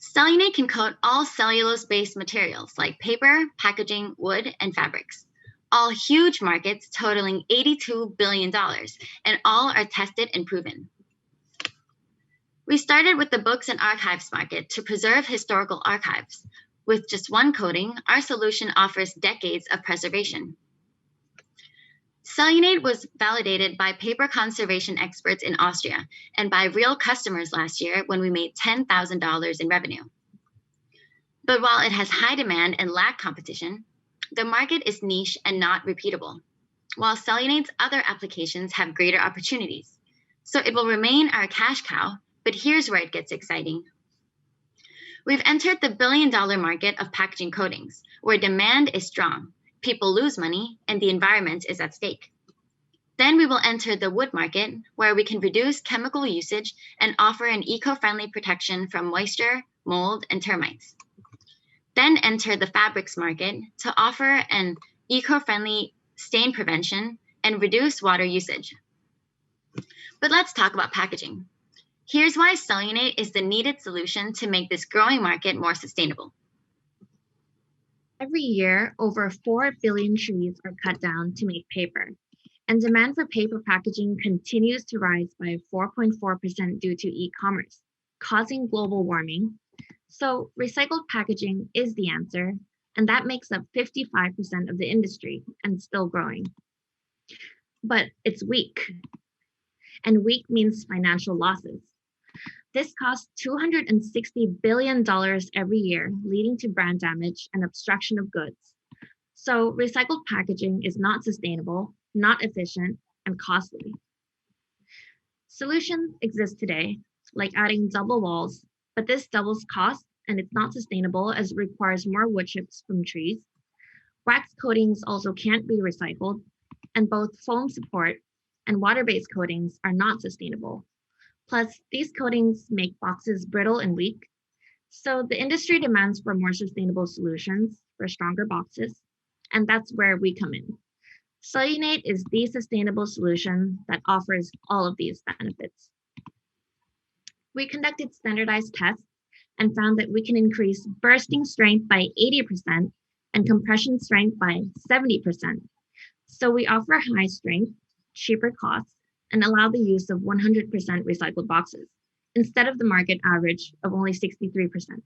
Cellunate can coat all cellulose-based materials like paper, packaging, wood, and fabrics, all huge markets totaling $82 billion, and all are tested and proven. We started with the books and archives market to preserve historical archives. With just one coating, our solution offers decades of preservation. Cellunate was validated by paper conservation experts in Austria and by real customers last year when we made $10,000 in revenue. But while it has high demand and lack competition, the market is niche and not repeatable, while Cellunate's other applications have greater opportunities. So it will remain our cash cow, but here's where it gets exciting. We've entered the billion-dollar market of packaging coatings, where demand is strong, people lose money, and the environment is at stake. Then we will enter the wood market, where we can reduce chemical usage and offer an eco-friendly protection from moisture, mold, and termites. Then enter the fabrics market to offer an eco-friendly stain prevention and reduce water usage. But let's talk about packaging. Here's why Cellunate is the needed solution to make this growing market more sustainable. Every year, over 4 billion trees are cut down to make paper, and demand for paper packaging continues to rise by 4.4% due to e-commerce, causing global warming. So recycled packaging is the answer, and that makes up 55% of the industry and still growing. But it's weak, and weak means financial losses. This costs $260 billion every year, leading to brand damage and obstruction of goods. So recycled packaging is not sustainable, not efficient, and costly. Solutions exist today, like adding double walls, but this doubles cost and it's not sustainable as it requires more wood chips from trees. Wax coatings also can't be recycled, and both foam support and water-based coatings are not sustainable. Plus, these coatings make boxes brittle and weak. So the industry demands for more sustainable solutions for stronger boxes, and that's where we come in. Cellunate is the sustainable solution that offers all of these benefits. We conducted standardized tests and found that we can increase bursting strength by 80% and compression strength by 70%. So we offer high strength, cheaper costs, and allow the use of 100% recycled boxes instead of the market average of only 63%.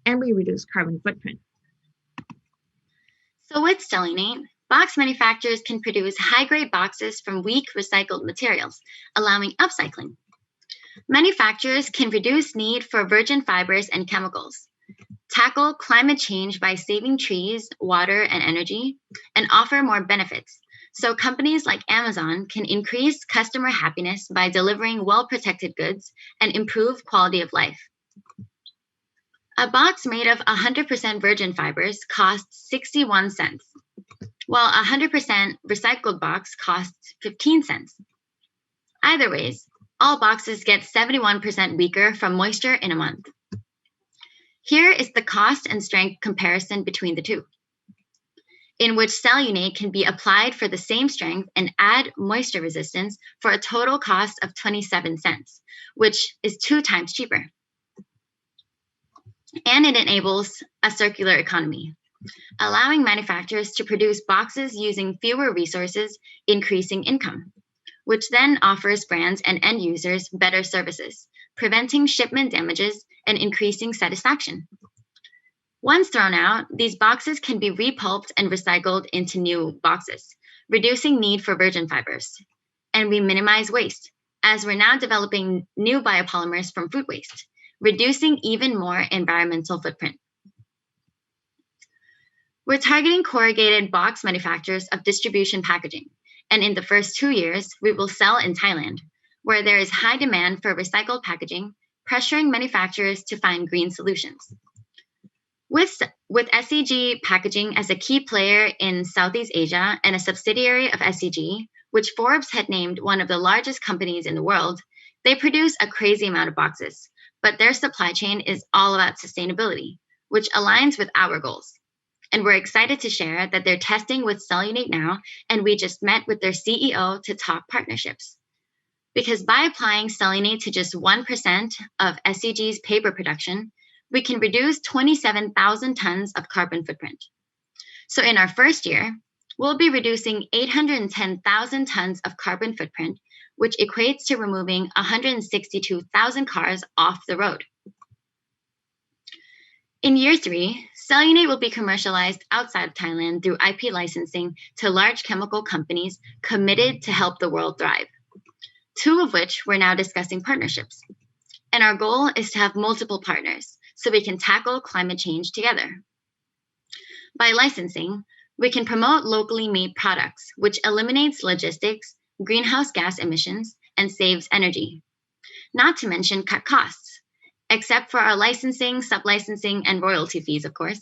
And we reduce carbon footprint. So with Cellunate, box manufacturers can produce high-grade boxes from weak recycled materials, allowing upcycling. Manufacturers can reduce need for virgin fibers and chemicals, tackle climate change by saving trees, water, and energy, and offer more benefits. So companies like Amazon can increase customer happiness by delivering well-protected goods and improve quality of life. A box made of 100% virgin fibers costs 61 cents, while a 100% recycled box costs 15 cents. Either ways, all boxes get 71% weaker from moisture in a month. Here is the cost and strength comparison between the two, in which Cellunate can be applied for the same strength and add moisture resistance for a total cost of 27 cents, which is 2 times cheaper. And it enables a circular economy, allowing manufacturers to produce boxes using fewer resources, increasing income, which then offers brands and end users better services, preventing shipment damages and increasing satisfaction. Once thrown out, these boxes can be repulped and recycled into new boxes, reducing need for virgin fibers. And we minimize waste, as we're now developing new biopolymers from food waste, reducing even more environmental footprint. We're targeting corrugated box manufacturers of distribution packaging, and in the first 2 years, we will sell in Thailand, where there is high demand for recycled packaging, pressuring manufacturers to find green solutions. With SEG Packaging as a key player in Southeast Asia and a subsidiary of SEG, which Forbes had named one of the largest companies in the world, they produce a crazy amount of boxes, but their supply chain is all about sustainability, which aligns with our goals. And we're excited to share that they're testing with Cellunate now, and we just met with their CEO to talk partnerships. Because by applying Cellunate to just 1% of SCG's paper production, we can reduce 27,000 tons of carbon footprint. So in our first year, we'll be reducing 810,000 tons of carbon footprint, which equates to removing 162,000 cars off the road. In year 3, Cellunate will be commercialized outside of Thailand through IP licensing to large chemical companies committed to help the world thrive, 2 of which we're now discussing partnerships. And our goal is to have multiple partners so we can tackle climate change together. By licensing, we can promote locally made products, which eliminates logistics, greenhouse gas emissions, and saves energy. Not to mention cut costs, except for our licensing, sub-licensing, and royalty fees, of course.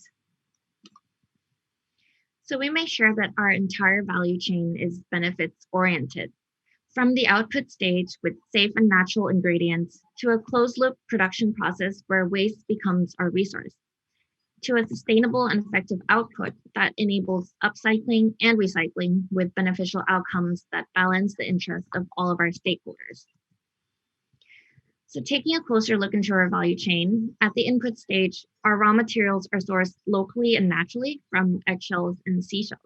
So we make sure that our entire value chain is benefits oriented. From the output stage with safe and natural ingredients to a closed loop production process where waste becomes our resource, to a sustainable and effective output that enables upcycling and recycling with beneficial outcomes that balance the interests of all of our stakeholders. So taking a closer look into our value chain, at the input stage, our raw materials are sourced locally and naturally from eggshells and seashells.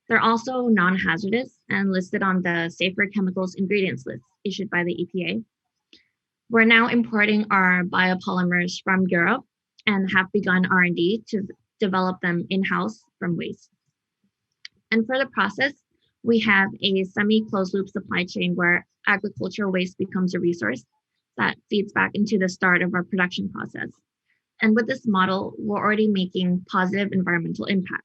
They're also non-hazardous and listed on the Safer Chemicals Ingredients list issued by the EPA. We're now importing our biopolymers from Europe and have begun R&D to develop them in-house from waste. And for the process, we have a semi-closed loop supply chain where agricultural waste becomes a resource that feeds back into the start of our production process. And with this model, we're already making positive environmental impact.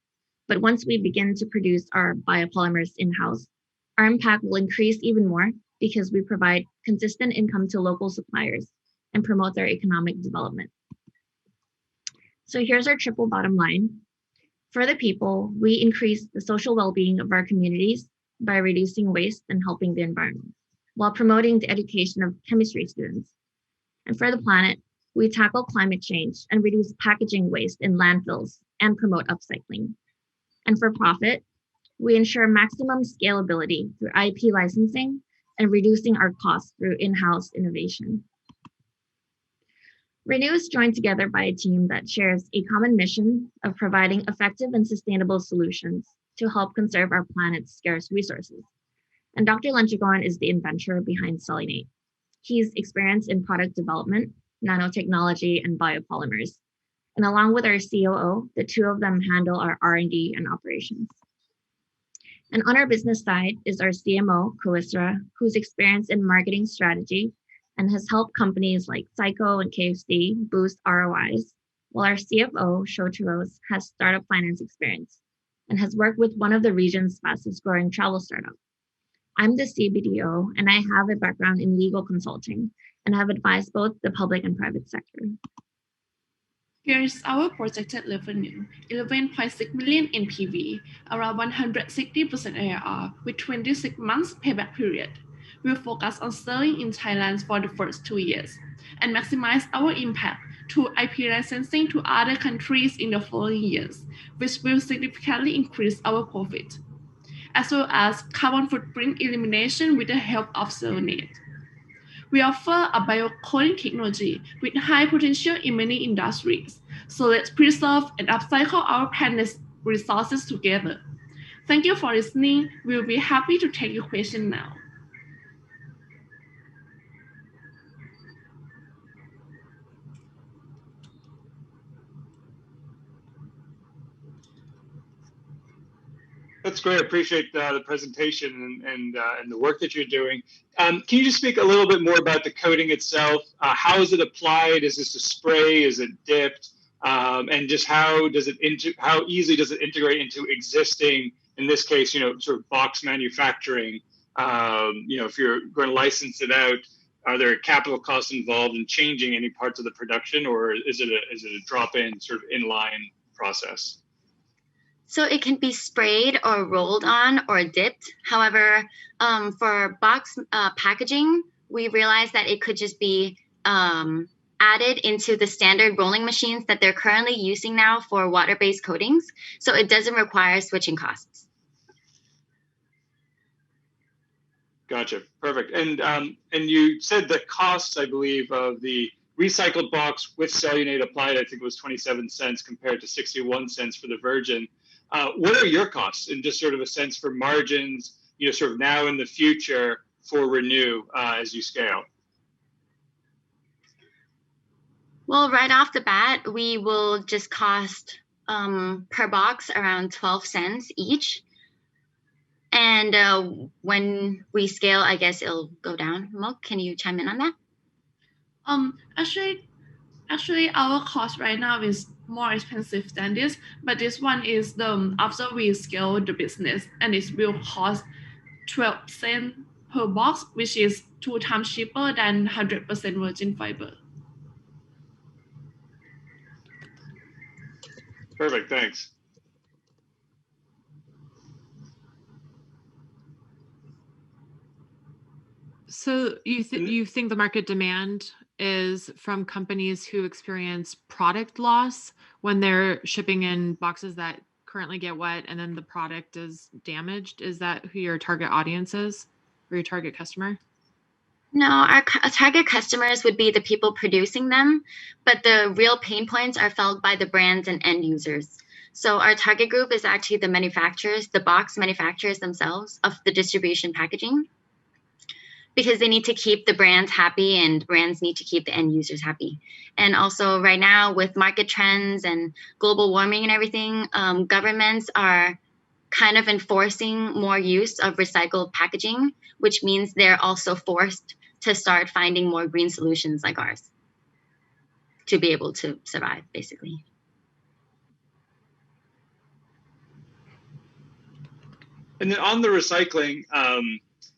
But once we begin to produce our biopolymers in-house, our impact will increase even more because we provide consistent income to local suppliers and promote their economic development. So here's our triple bottom line. For the people, we increase the social well-being of our communities by reducing waste and helping the environment, while promoting the education of chemistry students. And for the planet, we tackle climate change and reduce packaging waste in landfills and promote upcycling. And for profit, we ensure maximum scalability through IP licensing and reducing our costs through in-house innovation. Renew is joined together by a team that shares a common mission of providing effective and sustainable solutions to help conserve our planet's scarce resources. And Dr. Lanchagon is the inventor behind Cellunate. He's experienced in product development, nanotechnology, and biopolymers. And along with our COO, the 2 of them handle our R&D and operations. And on our business side is our CMO, Kalisra, who's experienced in marketing strategy and has helped companies like Psycho and KFC boost ROIs, while our CFO, Shotaros, has startup finance experience and has worked with one of the region's fastest growing travel startups. I'm the CBDO, and I have a background in legal consulting and have advised both the public and private sector. Here is our projected revenue, 11.6 million NPV, around 160% ARR with 26 months payback period. We'll focus on selling in Thailand for the first 2 years and maximize our impact through IP licensing to other countries in the following years, which will significantly increase our profit, as well as carbon footprint elimination with the help of Cellunate. We offer a biocoating technology with high potential in many industries, so let's preserve and upcycle our planet's resources together. Thank you for listening. We'll be happy to take your question now. That's great. I appreciate the presentation and the work that you're doing. Can you just speak a little bit more about the coating itself? How is it applied? Is this a spray? Is it dipped? And just how easily does it integrate into existing, in this case, sort of box manufacturing? If you're going to license it out, are there capital costs involved in changing any parts of the production, or is it a drop-in sort of inline process? So it can be sprayed or rolled on or dipped. However, for box packaging, we realized that it could just be added into the standard rolling machines that they're currently using now for water-based coatings. So it doesn't require switching costs. Gotcha. Perfect. And you said the costs, I believe, of the recycled box with cellulose applied, I think it was 27 cents compared to 61 cents for the virgin. What are your costs, and just sort of a sense for margins, sort of now in the future for Renew as you scale? Well, right off the bat, we will just cost per box around 12 cents each. And when we scale, I guess it'll go down. Mo, can you chime in on that? Actually, our cost right now is more expensive than this, but this one is the after we scale the business, and it will cost 12 cents per box, which is 2 times cheaper than 100% virgin fiber. Perfect. Thanks. So you think the market demand is from companies who experience product loss when they're shipping in boxes that currently get wet and then the product is damaged? Is that who your target audience is, or your target customer? No, our target customers would be the people producing them, but the real pain points are felt by the brands and end users. So our target group is actually the manufacturers, the box manufacturers themselves of the distribution packaging, because they need to keep the brands happy and brands need to keep the end users happy. And also right now with market trends and global warming and everything, governments are kind of enforcing more use of recycled packaging, which means they're also forced to start finding more green solutions like ours to be able to survive, basically. And then on the recycling,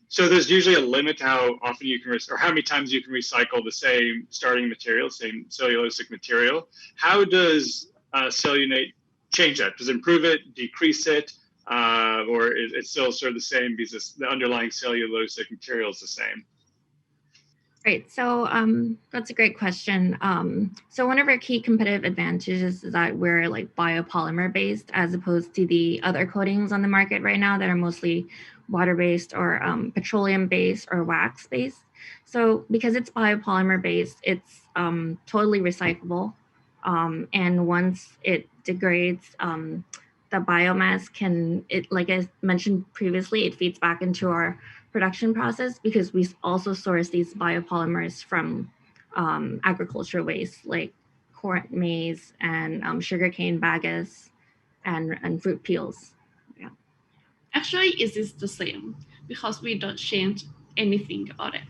so there's usually a limit to how often you can, or how many times you can recycle the same starting material, same cellulosic material. How does Cellunate change that? Does it improve it, decrease it, or is it still sort of the same because the underlying cellulosic material is the same? Right. So that's a great question. So one of our key competitive advantages is that we're like biopolymer based as opposed to the other coatings on the market right now that are mostly water based or petroleum based or wax based. So because it's biopolymer based, it's totally recyclable. And once it degrades, the biomass like I mentioned previously, it feeds back into our production process because we also source these biopolymers from agricultural waste like corn, maize, and sugarcane bagasse and fruit peels. Yeah. Actually, it is the same because we don't change anything about it.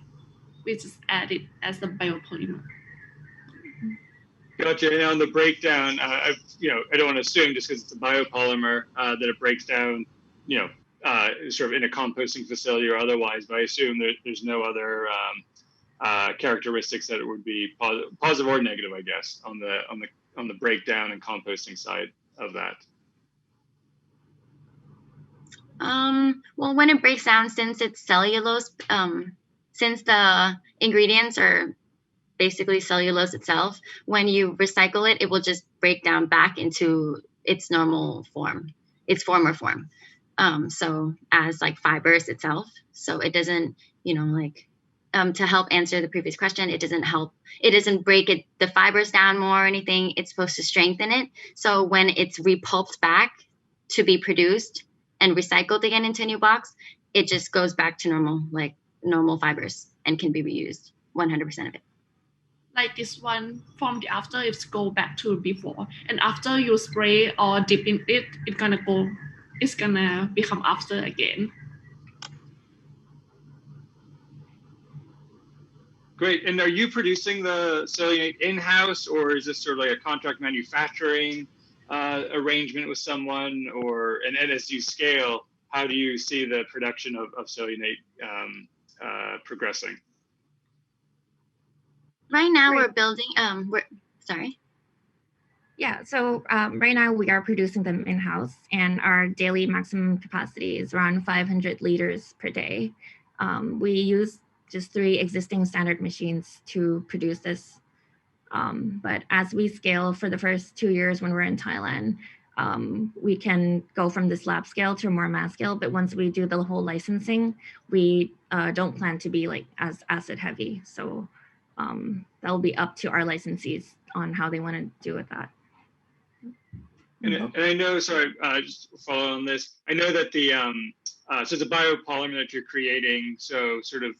We just add it as the biopolymer. Gotcha. And on the breakdown, I don't want to assume just because it's a biopolymer that it breaks down, sort of in a composting facility or otherwise. But I assume there's no other characteristics that it would be positive or negative, I guess, on the breakdown and composting side of that. Well, when it breaks down, since it's cellulose, since the ingredients are basically cellulose itself, when you recycle it, it will just break down back into its normal form, its former form. So as like fibers itself. So it doesn't, to help answer the previous question, it doesn't break the fibers down more or anything. It's supposed to strengthen it. So when it's repulped back to be produced and recycled again into a new box, it just goes back to normal fibers and can be reused 100% of it. Like this one from the after, it's go back to before, and after you spray or dip in it, it's gonna become after again. Great. And are you producing the cellulose in-house, or is this sort of like a contract manufacturing arrangement with someone? And as you scale, how do you see the production of cellulose progressing? Right now we're building, sorry. Yeah, so right now we are producing them in-house, and our daily maximum capacity is around 500 liters per day. We use just 3 existing standard machines to produce this. But as we scale for the first 2 years when we're in Thailand, we can go from this lab scale to more mass scale. But once we do the whole licensing, we don't plan to be like as asset heavy. So that'll be up to our licensees on how they want to do with that. And I know, sorry, just follow on this. I know that the so it's a biopolymer that you're creating, so sort of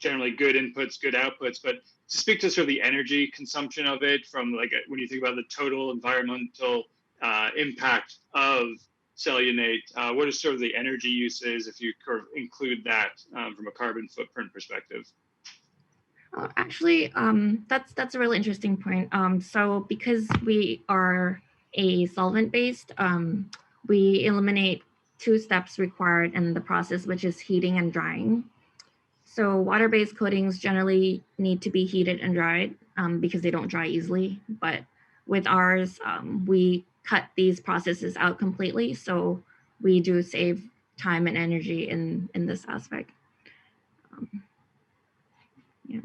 generally good inputs, good outputs. But to speak to sort of the energy consumption of it, from like when you think about the total environmental impact of cellulonate, what are sort of the energy uses if you include that from a carbon footprint perspective? Actually, that's a really interesting point. So because we are a solvent-based, we eliminate 2 steps required in the process, which is heating and drying. So water-based coatings generally need to be heated and dried because they don't dry easily. But with ours, we cut these processes out completely. So we do save time and energy in this aspect. Yeah.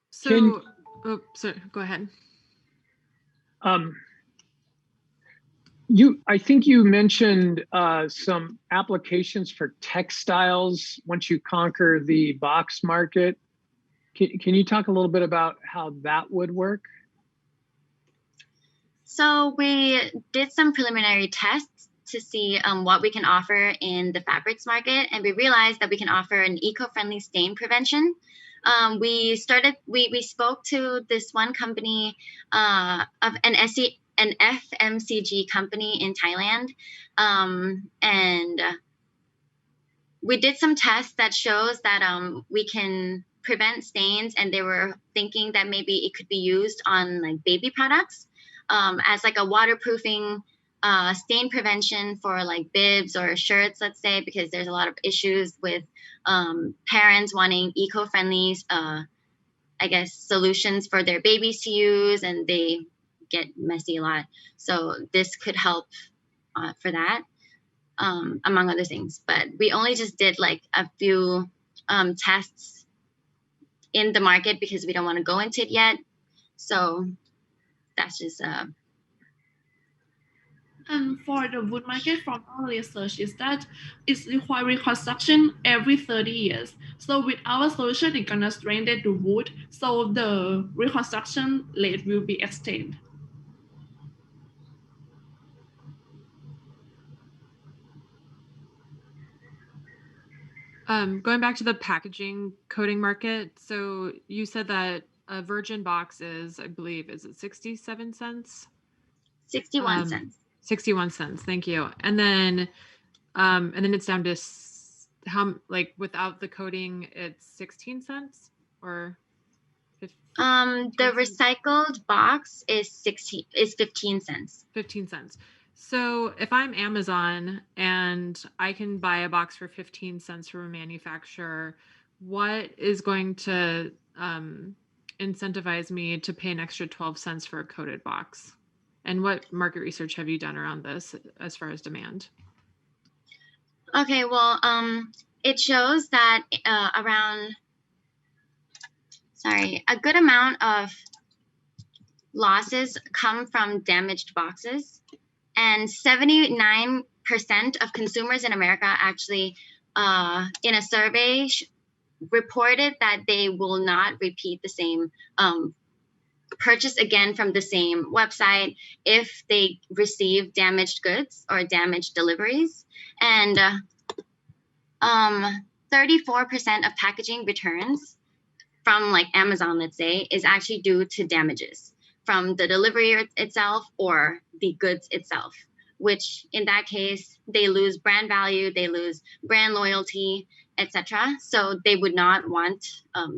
So, sorry, go ahead. I think you mentioned some applications for textiles once you conquer the box market. Can you talk a little bit about how that would work? So we did some preliminary tests to see what we can offer in the fabrics market, and we realized that we can offer an eco-friendly stain prevention. We spoke to this one company of an FMCG company in Thailand, and we did some tests that shows that we can prevent stains, and they were thinking that maybe it could be used on like baby products as like a waterproofing stain prevention for like bibs or shirts, let's say, because there's a lot of issues with parents wanting eco-friendly, I guess, solutions for their babies to use, and they get messy a lot. So this could help for that, among other things. But we only just did like a few tests in the market because we don't want to go into it yet. So that's just And for the wood market, from our research, is that it's require reconstruction every 30 years. So with our solution, it's gonna strengthen the wood, so the reconstruction rate will be extended. Going back to the packaging coating market, so you said that a virgin box is, I believe, is it 67 cents? 61 cents. 61 cents. Thank you. And then it's down to how, like, without the coating, it's 16 cents or 15 the recycled box is 15 cents. 15 cents. So if I'm Amazon and I can buy a box for 15 cents from a manufacturer, what is going to incentivize me to pay an extra 12 cents for a coated box? And what market research have you done around this as far as demand? Okay, well, it shows that a good amount of losses come from damaged boxes, and 79% of consumers in America actually, in a survey, reported that they will not repeat the same purchase again from the same website if they receive damaged goods or damaged deliveries. And 34% of packaging returns from like Amazon, let's say, is actually due to damages from the delivery itself or the goods itself, which in that case, they lose brand value, they lose brand loyalty, etc. So they would not want,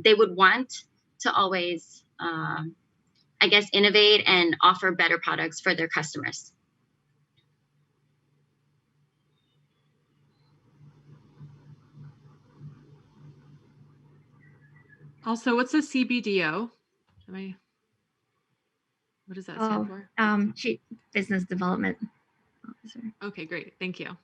they would want to always, I guess, innovate and offer better products for their customers. Also, what's a CBDO? What does that stand for? Chief Business Development Officer. Okay, great. Thank you.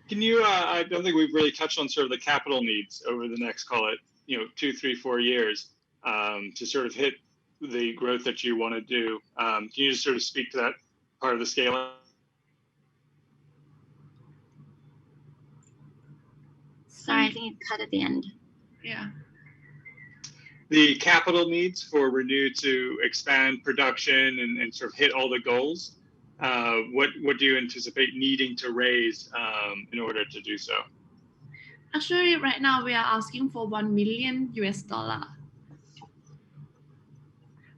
Can you, I don't think we've really touched on sort of the capital needs over the next, call it, 2, 3, 4 years to sort of hit the growth that you want to do. Can you just sort of speak to that part of the scaling? Sorry, I think it cut at the end. Yeah. The capital needs for Renew to expand production and sort of hit all the goals. What do you anticipate needing to raise in order to do so? Actually, right now we are asking for $1 million.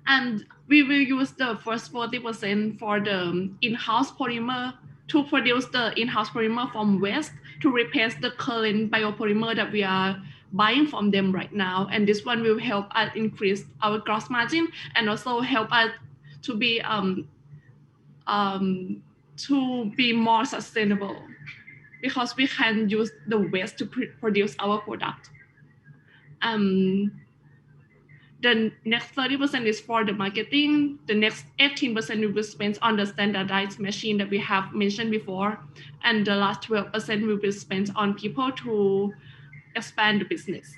And we will use the first 40% for the in-house polymer to produce the in-house polymer from waste to replace the current biopolymer that we are buying from them right now. And this one will help us increase our gross margin and also help us to be more sustainable because we can use the waste to produce our product. The next 30% is for the marketing. The next 18% will be spent on the standardized machine that we have mentioned before. And the last 12% will be spent on people to expand the business.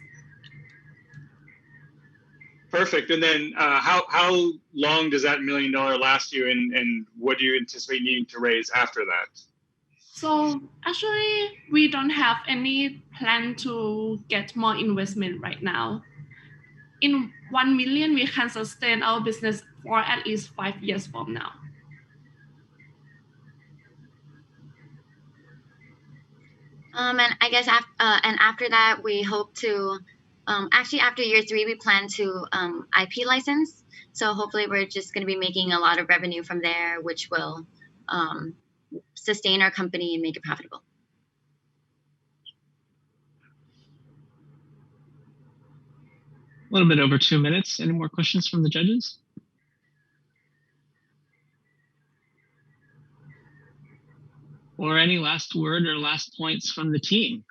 Perfect. And then how long does that $1 million last you and what do you anticipate needing to raise after that? So actually, we don't have any plan to get more investment right now. In 1 million, we can sustain our business for at least 5 years from now. And I guess after that, we hope to, actually after year 3, we plan to IP license. So hopefully we're just going to be making a lot of revenue from there, which will sustain our company and make it profitable. A little bit over 2 minutes. Any more questions from the judges? Or any last word or last points from the team?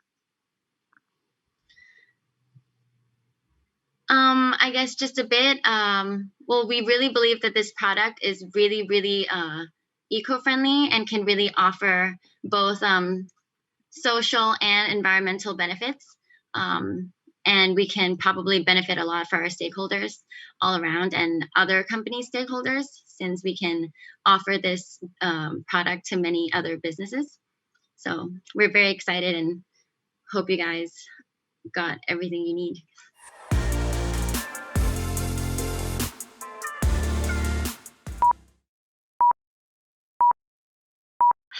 I guess just a bit. Well, we really believe that this product is really, really eco-friendly and can really offer both social and environmental benefits. And we can probably benefit a lot for our stakeholders all around and other company stakeholders, since we can offer this product to many other businesses. So we're very excited and hope you guys got everything you need.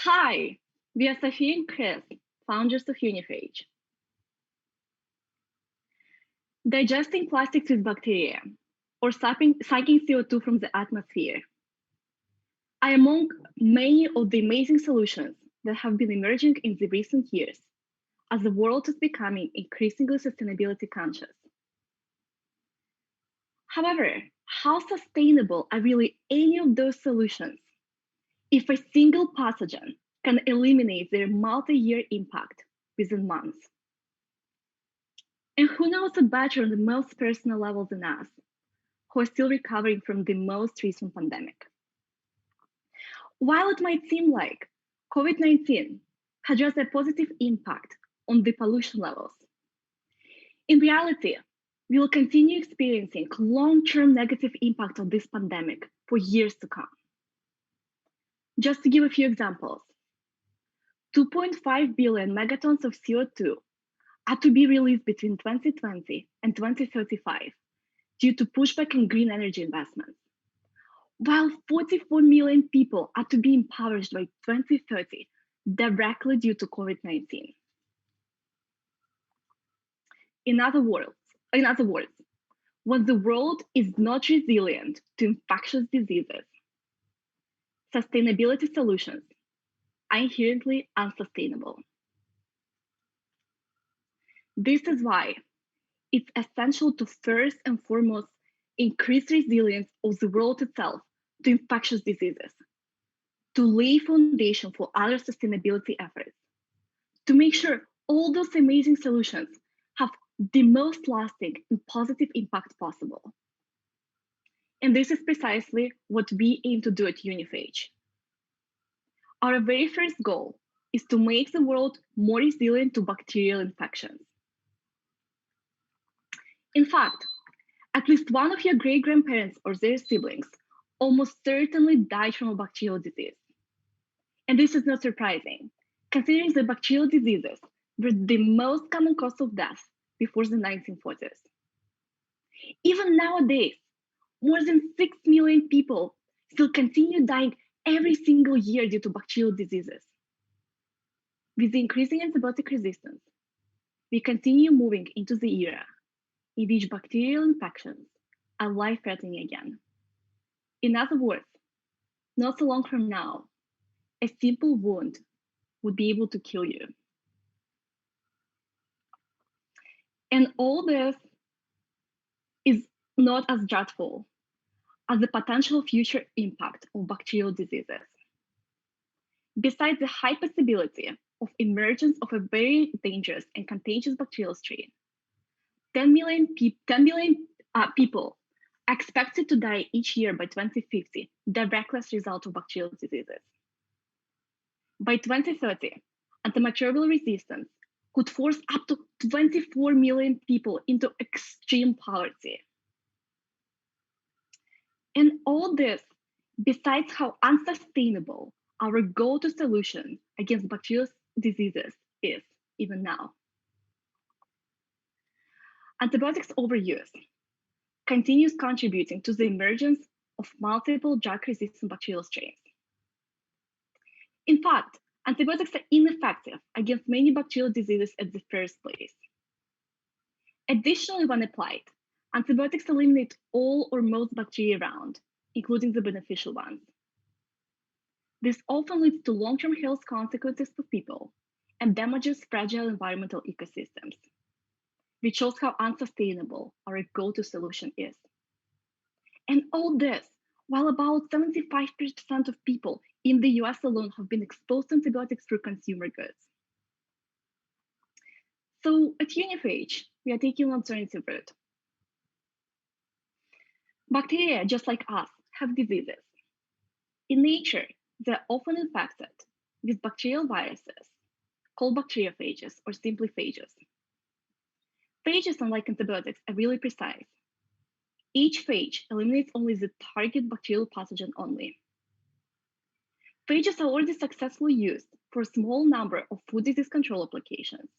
Hi, we are Sophia and Chris, founders of Uniphage. Digesting plastics with bacteria or sucking CO2 from the atmosphere are among many of the amazing solutions that have been emerging in the recent years as the world is becoming increasingly sustainability conscious. However, how sustainable are really any of those solutions if a single pathogen can eliminate their multi-year impact within months? And who knows it better on the most personal level than us, who are still recovering from the most recent pandemic? While it might seem like COVID-19 had just a positive impact on the pollution levels, in reality, we will continue experiencing long-term negative impact of this pandemic for years to come. Just to give a few examples, 2.5 billion megatons of CO2 are to be released between 2020 and 2035 due to pushback in green energy investments, while 44 million people are to be impoverished by 2030 directly due to COVID-19. In other words, when the world is not resilient to infectious diseases, sustainability solutions are inherently unsustainable. This is why it's essential to first and foremost increase resilience of the world itself to infectious diseases, to lay foundation for other sustainability efforts, to make sure all those amazing solutions have the most lasting and positive impact possible. And this is precisely what we aim to do at Unifage. Our very first goal is to make the world more resilient to bacterial infections. In fact, at least one of your great-grandparents or their siblings almost certainly died from a bacterial disease. And this is not surprising, considering that bacterial diseases were the most common cause of death before the 1940s. Even nowadays, more than 6 million people still continue dying every single year due to bacterial diseases. With the increasing antibiotic resistance, we continue moving into the era in which bacterial infections are life-threatening again. In other words, not so long from now, a simple wound would be able to kill you. And all this is not as dreadful as the potential future impact of bacterial diseases. Besides the high possibility of emergence of a very dangerous and contagious bacterial strain, 10 million people are expected to die each year by 2050, directly as a result of bacterial diseases. By 2030, antimicrobial resistance could force up to 24 million people into extreme poverty. And all this, besides how unsustainable our go-to solution against bacterial diseases is, even now. Antibiotics overuse continues contributing to the emergence of multiple drug-resistant bacterial strains. In fact, antibiotics are ineffective against many bacterial diseases at the first place. Additionally, when applied, antibiotics eliminate all or most bacteria around, including the beneficial ones. This often leads to long-term health consequences for people and damages fragile environmental ecosystems, which shows how unsustainable our go-to solution is. And all this, while about 75% of people in the US alone have been exposed to antibiotics through consumer goods. So at Unifage, we are taking an alternative route. Bacteria, just like us, have diseases. In nature, they're often infected with bacterial viruses called bacteriophages or simply phages. Phages, unlike antibiotics, are really precise. Each phage eliminates only the target bacterial pathogen only. Phages are already successfully used for a small number of food disease control applications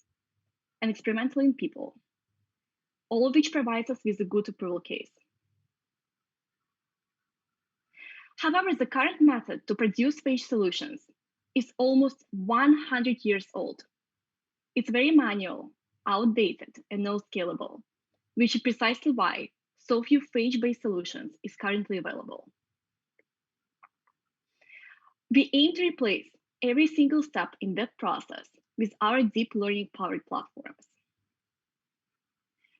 and experimentally in people, all of which provides us with a good approval case. However, the current method to produce phage solutions is almost 100 years old. It's very manual, outdated, and not scalable, which is precisely why so few phage-based solutions is currently available. We aim to replace every single step in that process with our deep learning powered platforms.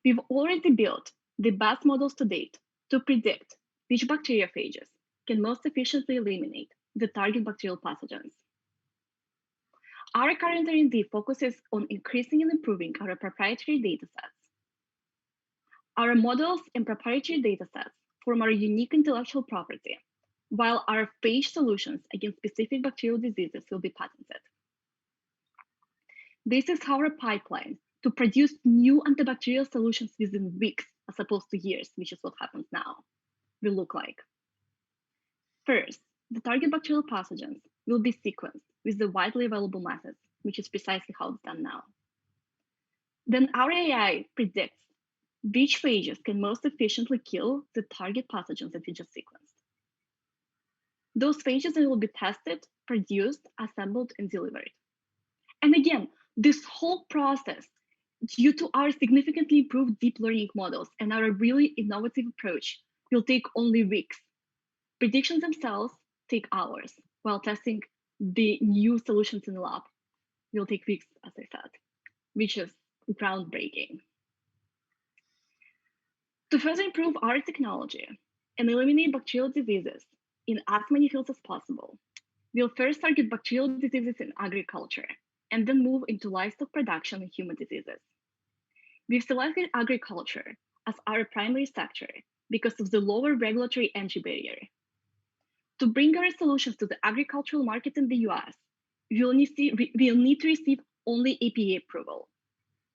We've already built the best models to date to predict which bacteriophages can most efficiently eliminate the target bacterial pathogens. Our current R&D focuses on increasing and improving our proprietary datasets. Our models and proprietary datasets form our unique intellectual property, while our phage solutions against specific bacterial diseases will be patented. This is our pipeline to produce new antibacterial solutions within weeks as opposed to years, which is what happens now, will look like. First, the target bacterial pathogens will be sequenced with the widely available methods, which is precisely how it's done now. Then our AI predicts which phages can most efficiently kill the target pathogens that we just sequenced. Those phages will be tested, produced, assembled, and delivered. And again, this whole process, due to our significantly improved deep learning models and our really innovative approach, will take only weeks. Predictions themselves take hours, while testing the new solutions in the lab will take weeks, as I said, which is groundbreaking. To further improve our technology and eliminate bacterial diseases in as many fields as possible, we'll first target bacterial diseases in agriculture and then move into livestock production and human diseases. We've selected agriculture as our primary sector because of the lower regulatory entry barrier. To bring our solutions to the agricultural market in the US, we'll need to receive only EPA approval.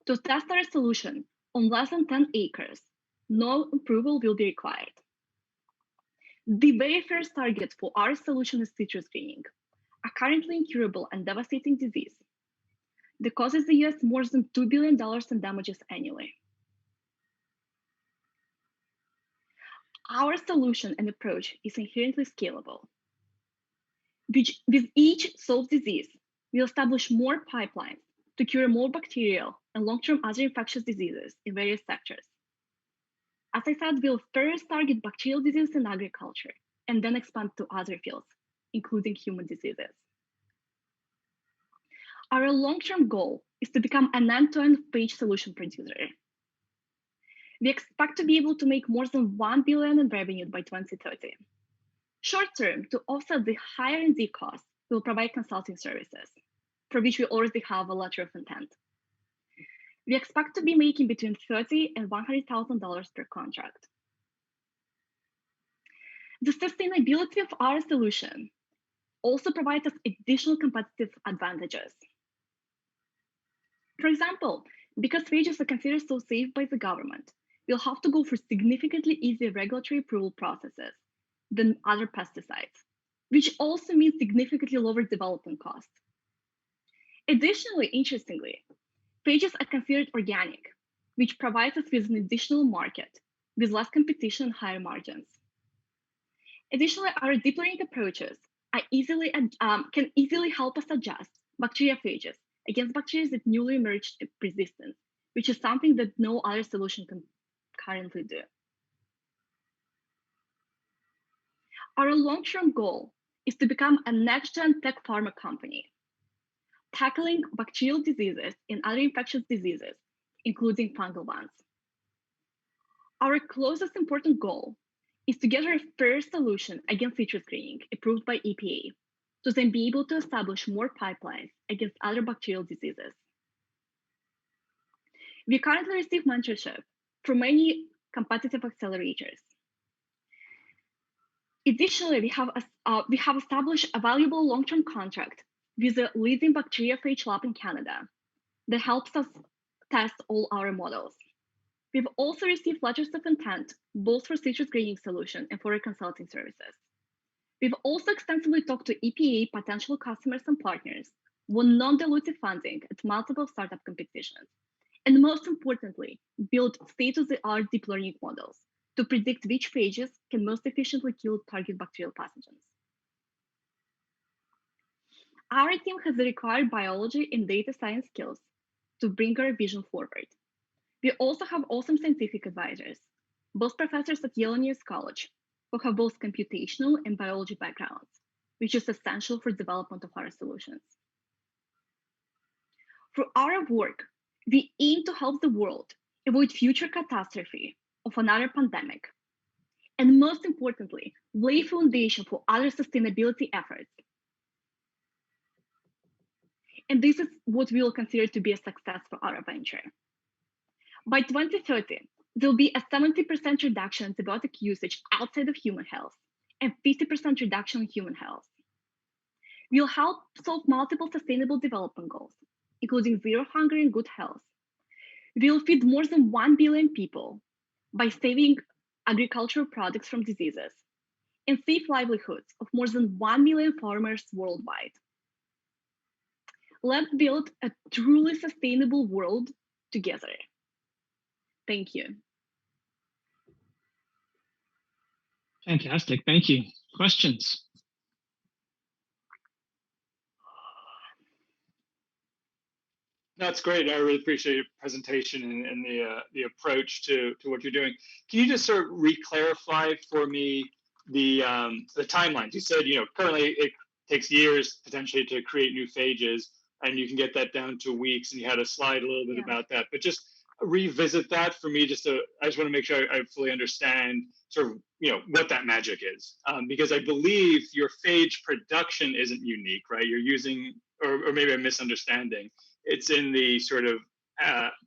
To test our solution on less than 10 acres, no approval will be required. The very first target for our solution is citrus greening, a currently incurable and devastating disease that causes the US more than $2 billion in damages annually. Our solution and approach is inherently scalable. With each solved disease, we establish more pipelines to cure more bacterial and long-term other infectious diseases in various sectors. As I said, we'll first target bacterial diseases in agriculture and then expand to other fields, including human diseases. Our long-term goal is to become an end-to-end phage solution producer. We expect to be able to make more than $1 billion in revenue by 2030. Short-term, to offset the higher R&D costs, we'll provide consulting services, for which we already have a letter of intent. We expect to be making between $30,000 and $100,000 per contract. The sustainability of our solution also provides us additional competitive advantages. For example, because phages are considered so safe by the government, we'll have to go through significantly easier regulatory approval processes than other pesticides, which also means significantly lower development costs. Additionally, interestingly, phages are considered organic, which provides us with an additional market with less competition and higher margins. Additionally, our deep learning approaches are can easily help us adjust bacteriophages against bacteria that newly emerged resistance, which is something that no other solution can currently do. Our long-term goal is to become a next-gen tech pharma company, tackling bacterial diseases and other infectious diseases, including fungal ones. Our closest important goal is to get our first solution against citrus greening approved by EPA, to then be able to establish more pipelines against other bacterial diseases. We currently receive mentorship from many competitive accelerators. Additionally, we have established a valuable long-term contract with a leading bacteriophage lab in Canada that helps us test all our models. We've also received letters of intent, both for citrus greening solution and for our consulting services. We've also extensively talked to EPA potential customers and partners, won non-dilutive funding at multiple startup competitions, and most importantly, build state-of-the-art deep learning models to predict which phages can most efficiently kill target bacterial pathogens. Our team has the required biology and data science skills to bring our vision forward. We also have awesome scientific advisors, both professors at Yale and US College, who have both computational and biology backgrounds, which is essential for development of our solutions. Through our work, we aim to help the world avoid future catastrophe of another pandemic, and most importantly, lay foundation for other sustainability efforts. And this is what we will consider to be a success for our venture. By 2030, there'll be a 70% reduction in antibiotic usage outside of human health and 50% reduction in human health. We'll help solve multiple sustainable development goals, including zero hunger and good health. We'll feed more than 1 billion people by saving agricultural products from diseases and save livelihoods of more than 1 million farmers worldwide. Let's build a truly sustainable world together. Thank you. Fantastic. Thank you. Questions? That's great. I really appreciate your presentation and the approach to what you're doing. Can you just sort of re-clarify for me the timelines? You said, currently it takes years potentially to create new phages, and you can get that down to weeks, and you had a slide a little bit about that, but just revisit that for me. I just want to make sure I fully understand sort of, what that magic is, because I believe your phage production isn't unique, right? You're using or maybe a misunderstanding. It's in the sort of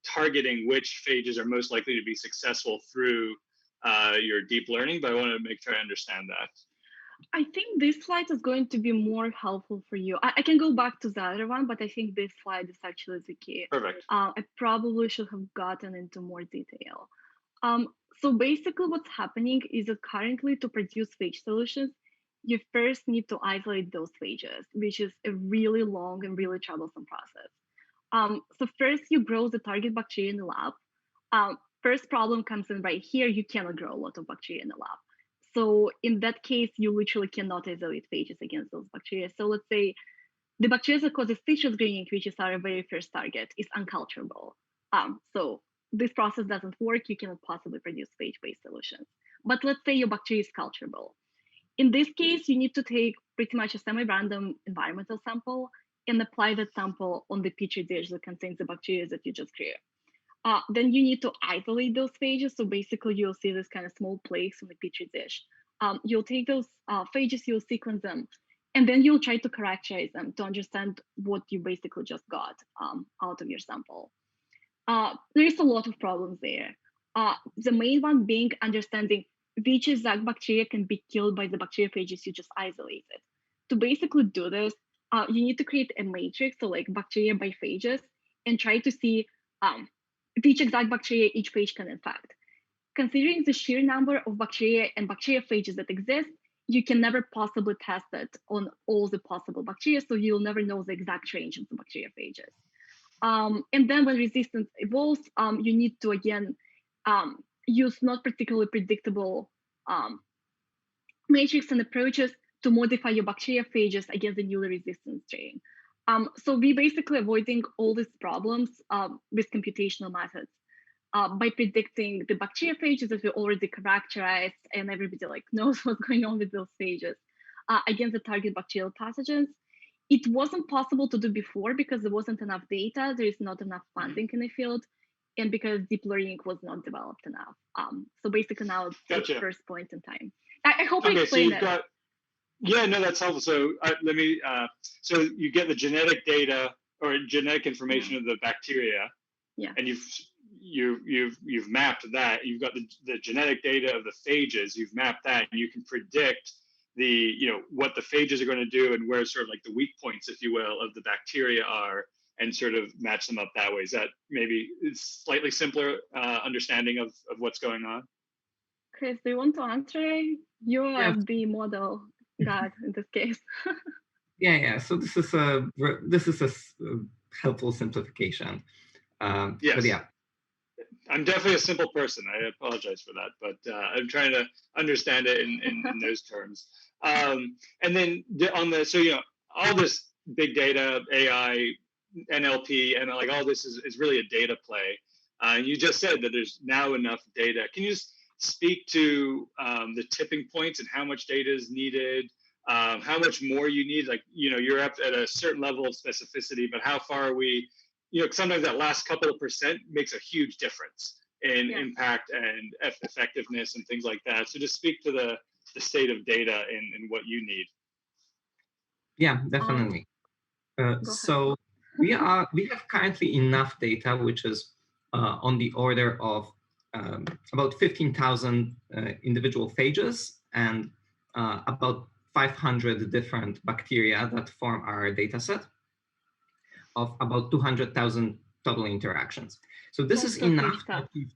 targeting which phages are most likely to be successful through your deep learning, but I want to make sure I understand that. I think this slide is going to be more helpful for you. I can go back to the other one, but I think this slide is actually the key. Perfect. I probably should have gotten into more detail. So basically what's happening is that currently to produce phage solutions, you first need to isolate those phages, which is a really long and really troublesome process. So first you grow the target bacteria in the lab. First problem comes in right here, you cannot grow a lot of bacteria in the lab. So in that case, you literally cannot isolate phages against those bacteria. So let's say the bacteria that causes citrus greening, which is our very first target, is unculturable. So this process doesn't work, you cannot possibly produce phage-based solutions. But let's say your bacteria is culturable. In this case, you need to take pretty much a semi-random environmental sample and apply that sample on the petri dish that contains the bacteria that you just grew. Then you need to isolate those phages. So basically you'll see this kind of small plaques on the petri dish. You'll take those phages, you'll sequence them, and then you'll try to characterize them to understand what you basically just got out of your sample. There's a lot of problems there. The main one being understanding which exact bacteria can be killed by the bacteriophages you just isolated. To basically do this, you need to create a matrix, so like bacteria by phages, and try to see which exact bacteria each phage can infect. Considering the sheer number of bacteria and bacteriophages that exist, you can never possibly test it on all the possible bacteria, so you'll never know the exact range of the bacteriophages. And then when resistance evolves, you need to, again, use not particularly predictable matrix and approaches to modify your bacteriophages against the newly resistant strain. So we basically avoiding all these problems with computational methods by predicting the bacteriophages that we already characterized, and everybody like knows what's going on with those phages against the target bacterial pathogens. It wasn't possible to do before because there wasn't enough data, there is not enough funding in the field, and because deep learning was not developed enough. So basically now it's the first point in time. I hope I explained it. Yeah, no, that's helpful. So let me, so you get the genetic data or genetic information of the bacteria, and you've mapped that. You've got the genetic data of the phages. You've mapped that, and you can predict what the phages are going to do and where sort of like the weak points, if you will, of the bacteria are, and sort of match them up that way. Is that maybe slightly simpler understanding of what's going on? Chris, do you want to answer? You are the model god in this case. Yeah. So this is a helpful simplification. Yes. But yeah. I'm definitely a simple person. I apologize for that, but I'm trying to understand it in those terms. And then all this big data, AI, NLP, and like all this is really a data play. And you just said that there's now enough data. Can you just speak to the tipping points and how much data is needed, how much more you need? Like, you're up at a certain level of specificity, but how far are we? Sometimes that last couple of percent makes a huge difference in impact and effectiveness and things like that. So just speak to the state of data and what you need. Yeah, definitely. So we have currently enough data, which is on the order of about 15,000 individual phages and about 500 different bacteria that form our data set of about 200,000 total interactions. So this is enough to achieve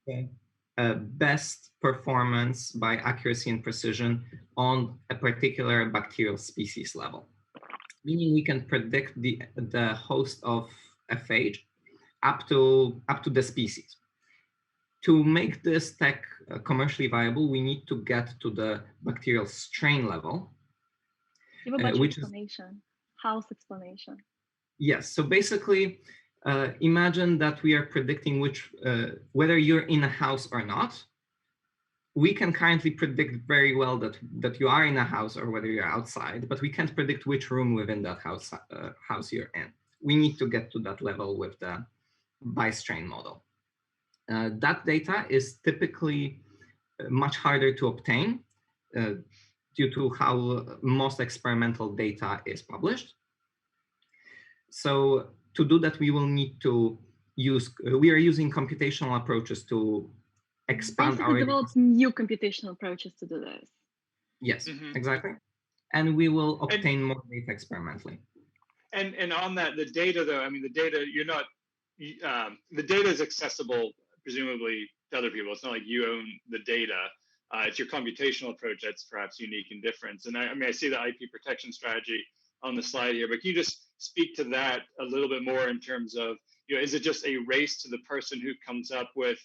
the best performance by accuracy and precision on a particular bacterial species level, meaning we can predict the host of a phage up to the species. To make this tech commercially viable, we need to get to the bacterial strain level. Give a bunch of explanation, house explanation. Yes, so basically, imagine that we are predicting whether you're in a house or not. We can currently predict very well that you are in a house or whether you're outside, but we can't predict which room within that house you're in. We need to get to that level with the by strain model. That data is typically much harder to obtain due to how most experimental data is published. So to do that, we will need to we are using computational approaches to expand Basically our develop new computational approaches to do this. Yes, exactly. And we will obtain more data experimentally. And on that, the data though, I mean, the data, the data is accessible presumably to other people. It's not like you own the data. It's your computational approach that's perhaps unique and different. And I mean, I see the IP protection strategy on the slide here, but can you just speak to that a little bit more in terms of, is it just a race to the person who comes up with,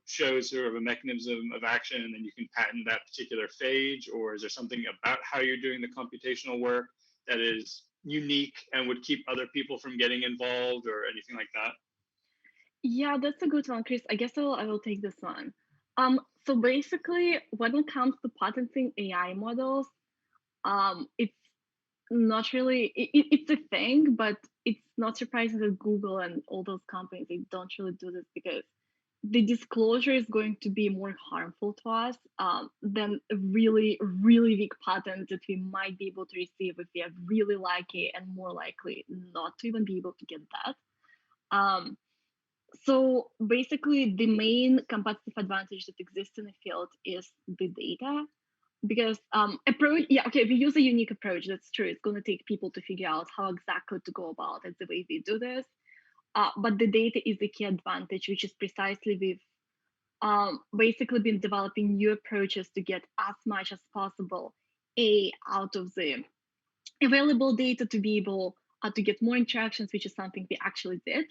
shows sort of a mechanism of action and then you can patent that particular phage? Or is there something about how you're doing the computational work that is unique and would keep other people from getting involved or anything like that? Yeah, that's a good one, Chris. I guess I will take this one. So basically, when it comes to patenting AI models, it's not really, it's a thing, but it's not surprising that Google and all those companies, they don't really do this because the disclosure is going to be more harmful to us than a really, really weak patent that we might be able to receive if we are really lucky and more likely not to even be able to get that. So basically, the main competitive advantage that exists in the field is the data. Because approach, yeah, okay, we use a unique approach, that's true. It's going to take people to figure out how exactly to go about it, the way we do this. But the data is the key advantage, which is precisely we've basically been developing new approaches to get as much as possible out of the available data to be able to get more interactions, which is something we actually did,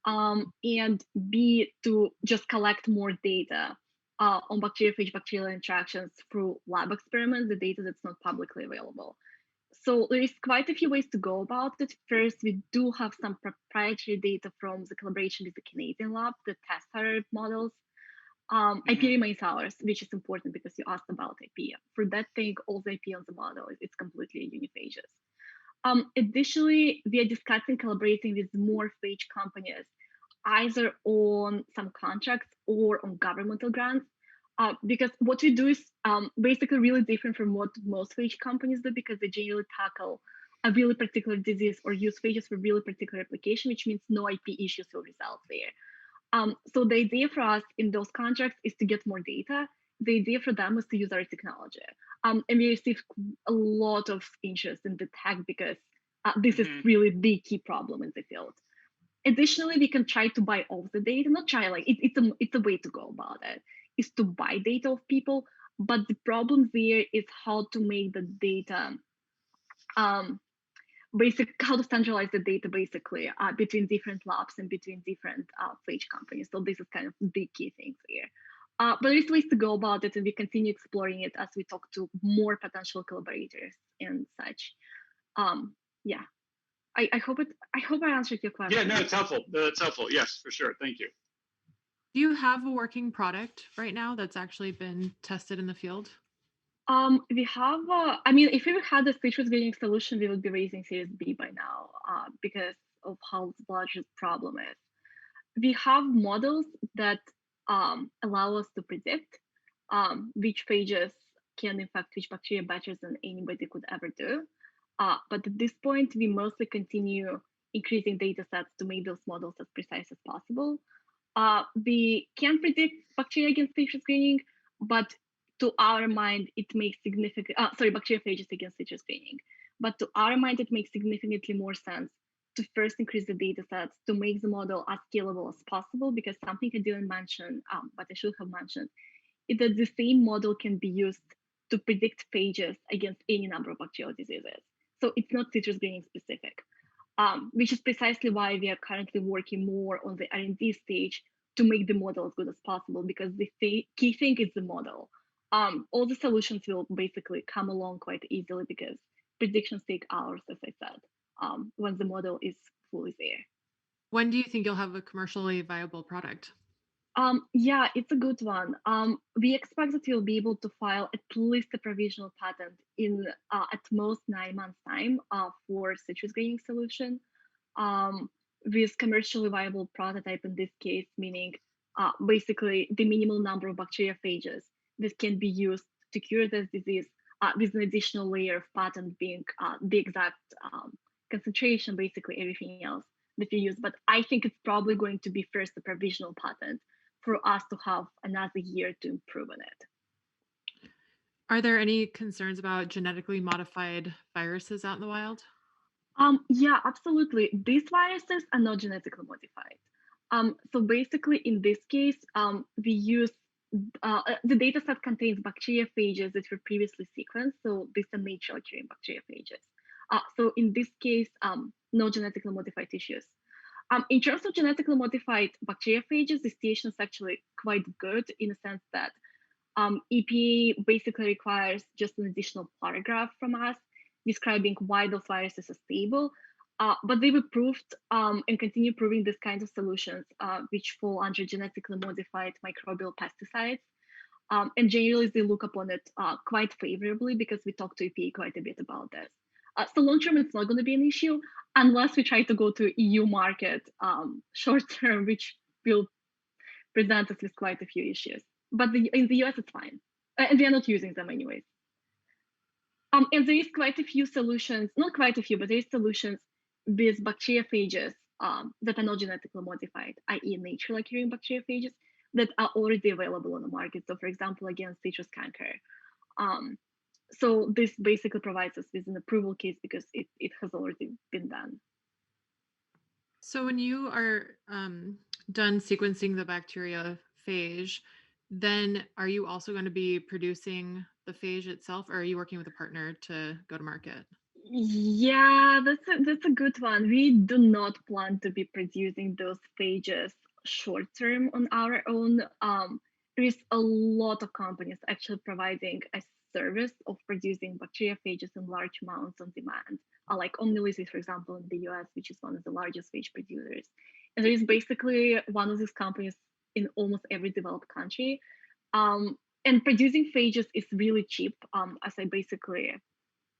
and B, to just collect more data on bacteriophage bacterial interactions through lab experiments, the data that's not publicly available. So there is quite a few ways to go about it. First, we do have some proprietary data from the collaboration with the Canadian lab that test our models. IP remains ours, which is important because you asked about IP. For that thing, all the IP on the model, it's completely uniphages. Additionally, we are discussing collaborating with more phage companies, either on some contracts or on governmental grants, because what we do is basically really different from what most phage companies do, because they generally tackle a really particular disease or use phages for really particular application, which means no IP issues will result there. So the idea for us in those contracts is to get more data. The idea for them is to use our technology. And we received a lot of interest in the tech because this is really the key problem in the field. Additionally, we can try to buy off the data, not try, like it's a way to go about it, is to buy data of people. But the problem there is how to make the data, how to centralize the data basically between different labs and between different phage companies. So this is kind of the key things here. But there's ways to go about it, and we continue exploring it as we talk to more potential collaborators and such. Yeah. I hope I answered your question. Yeah, no, it's helpful. That's helpful. Yes, for sure. Thank you. Do you have a working product right now that's actually been tested in the field? We have, I mean, if we had a citrus greening solution, we would be raising Series B by now because of how large the problem is. We have models that allow us to predict which phages can infect which bacteria better than anybody could ever do. But at this point, we mostly continue increasing data sets to make those models as precise as possible. We can predict bacteria against citrus greening, but to our mind, it makes bacteriophages against citrus greening. But to our mind, it makes significantly more sense to first increase the data sets to make the model as scalable as possible, because something I didn't mention, but I should have mentioned, is that the same model can be used to predict phages against any number of bacterial diseases. So it's not citrus greening specific, which is precisely why we are currently working more on the R&D stage to make the model as good as possible, because the key thing is the model. All the solutions will basically come along quite easily because predictions take hours, as I said, when the model is fully there. When do you think you'll have a commercially viable product? Yeah, it's a good one. We expect that we'll be able to file at least a provisional patent in at most 9 months' time for citrus greening solution, with commercially viable prototype in this case, meaning basically the minimal number of bacteriophages that can be used to cure this disease, with an additional layer of patent being the exact concentration, basically everything else that you use. But I think it's probably going to be first a provisional patent for us to have another year to improve on it. Are there any concerns about genetically modified viruses out in the wild? Yeah, absolutely. These viruses are not genetically modified. So basically, in this case, we use the dataset contains bacteriophages that were previously sequenced. So these are naturally occurring bacteriophages. So in this case, no genetically modified tissues. In terms of genetically modified bacteriophages, the situation is actually quite good in the sense that EPA basically requires just an additional paragraph from us describing why those viruses are stable. But they've approved and continue proving these kinds of solutions, which fall under genetically modified microbial pesticides. And generally, they look upon it quite favorably because we talk to EPA quite a bit about this. So long term, it's not going to be an issue unless we try to go to EU market short term, which will present us with quite a few issues. But in the US, it's fine. And we are not using them anyways. And there is quite a few solutions, not quite a few, but there is solutions with bacteriophages that are not genetically modified, i.e. naturally occurring bacteriophages that are already available on the market. So for example, against citrus canker. So this basically provides us with an approval case because it has already been done. So when you are done sequencing the bacteriophage, then are you also going to be producing the phage itself, or are you working with a partner to go to market? Yeah, that's a good one. We do not plan to be producing those phages short term on our own. There is a lot of companies actually providing a service of producing bacteriophages in large amounts on demand, like Omnilysis, for example, in the US, which is one of the largest phage producers. And there is basically one of these companies in almost every developed country. And producing phages is really cheap, as I basically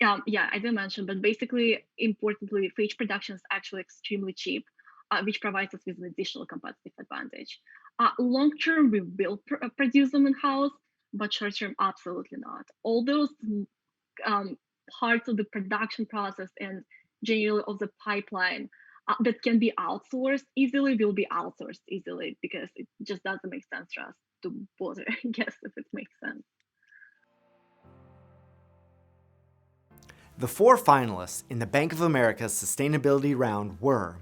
yeah, I didn't mention, but basically, importantly, phage production is actually extremely cheap, which provides us with an additional competitive advantage. Long term, we will produce them in-house, but short term, absolutely not. All those parts of the production process and generally of the pipeline that can be outsourced easily will be outsourced easily because it just doesn't make sense for us to bother, I guess, if it makes sense. The 4 finalists in the Bank of America's sustainability round were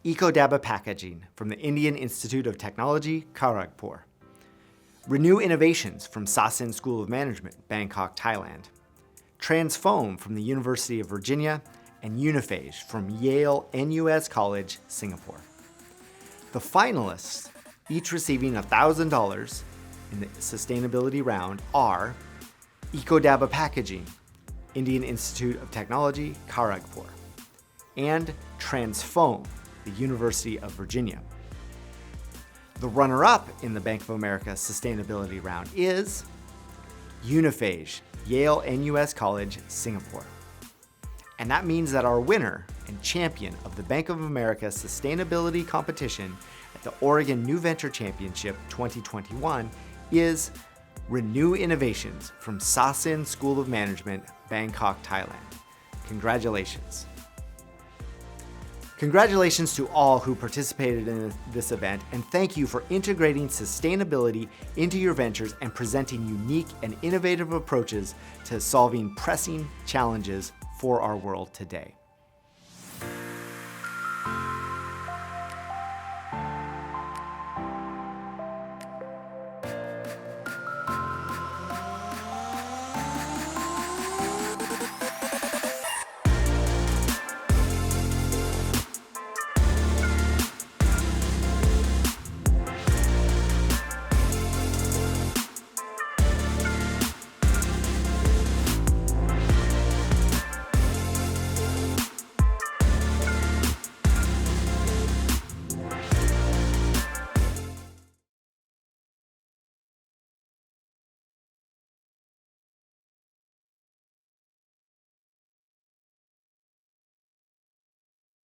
Ecodaba Packaging from the Indian Institute of Technology, Kharagpur, Renew Innovations from Sassoon School of Management, Bangkok, Thailand, Transfoam from the University of Virginia, and Uniphage from Yale NUS College, Singapore. The finalists, each receiving $1,000 in the sustainability round, are Ecodaba Packaging, Indian Institute of Technology, Kharagpur, and Transfoam, the University of Virginia. The runner-up in the Bank of America Sustainability Round is Uniphage, Yale NUS College, Singapore. And that means that our winner and champion of the Bank of America Sustainability Competition at the Oregon New Venture Championship 2021 is Renew Innovations from Sassoon School of Management, Bangkok, Thailand. Congratulations. Congratulations to all who participated in this event, and thank you for integrating sustainability into your ventures and presenting unique and innovative approaches to solving pressing challenges for our world today.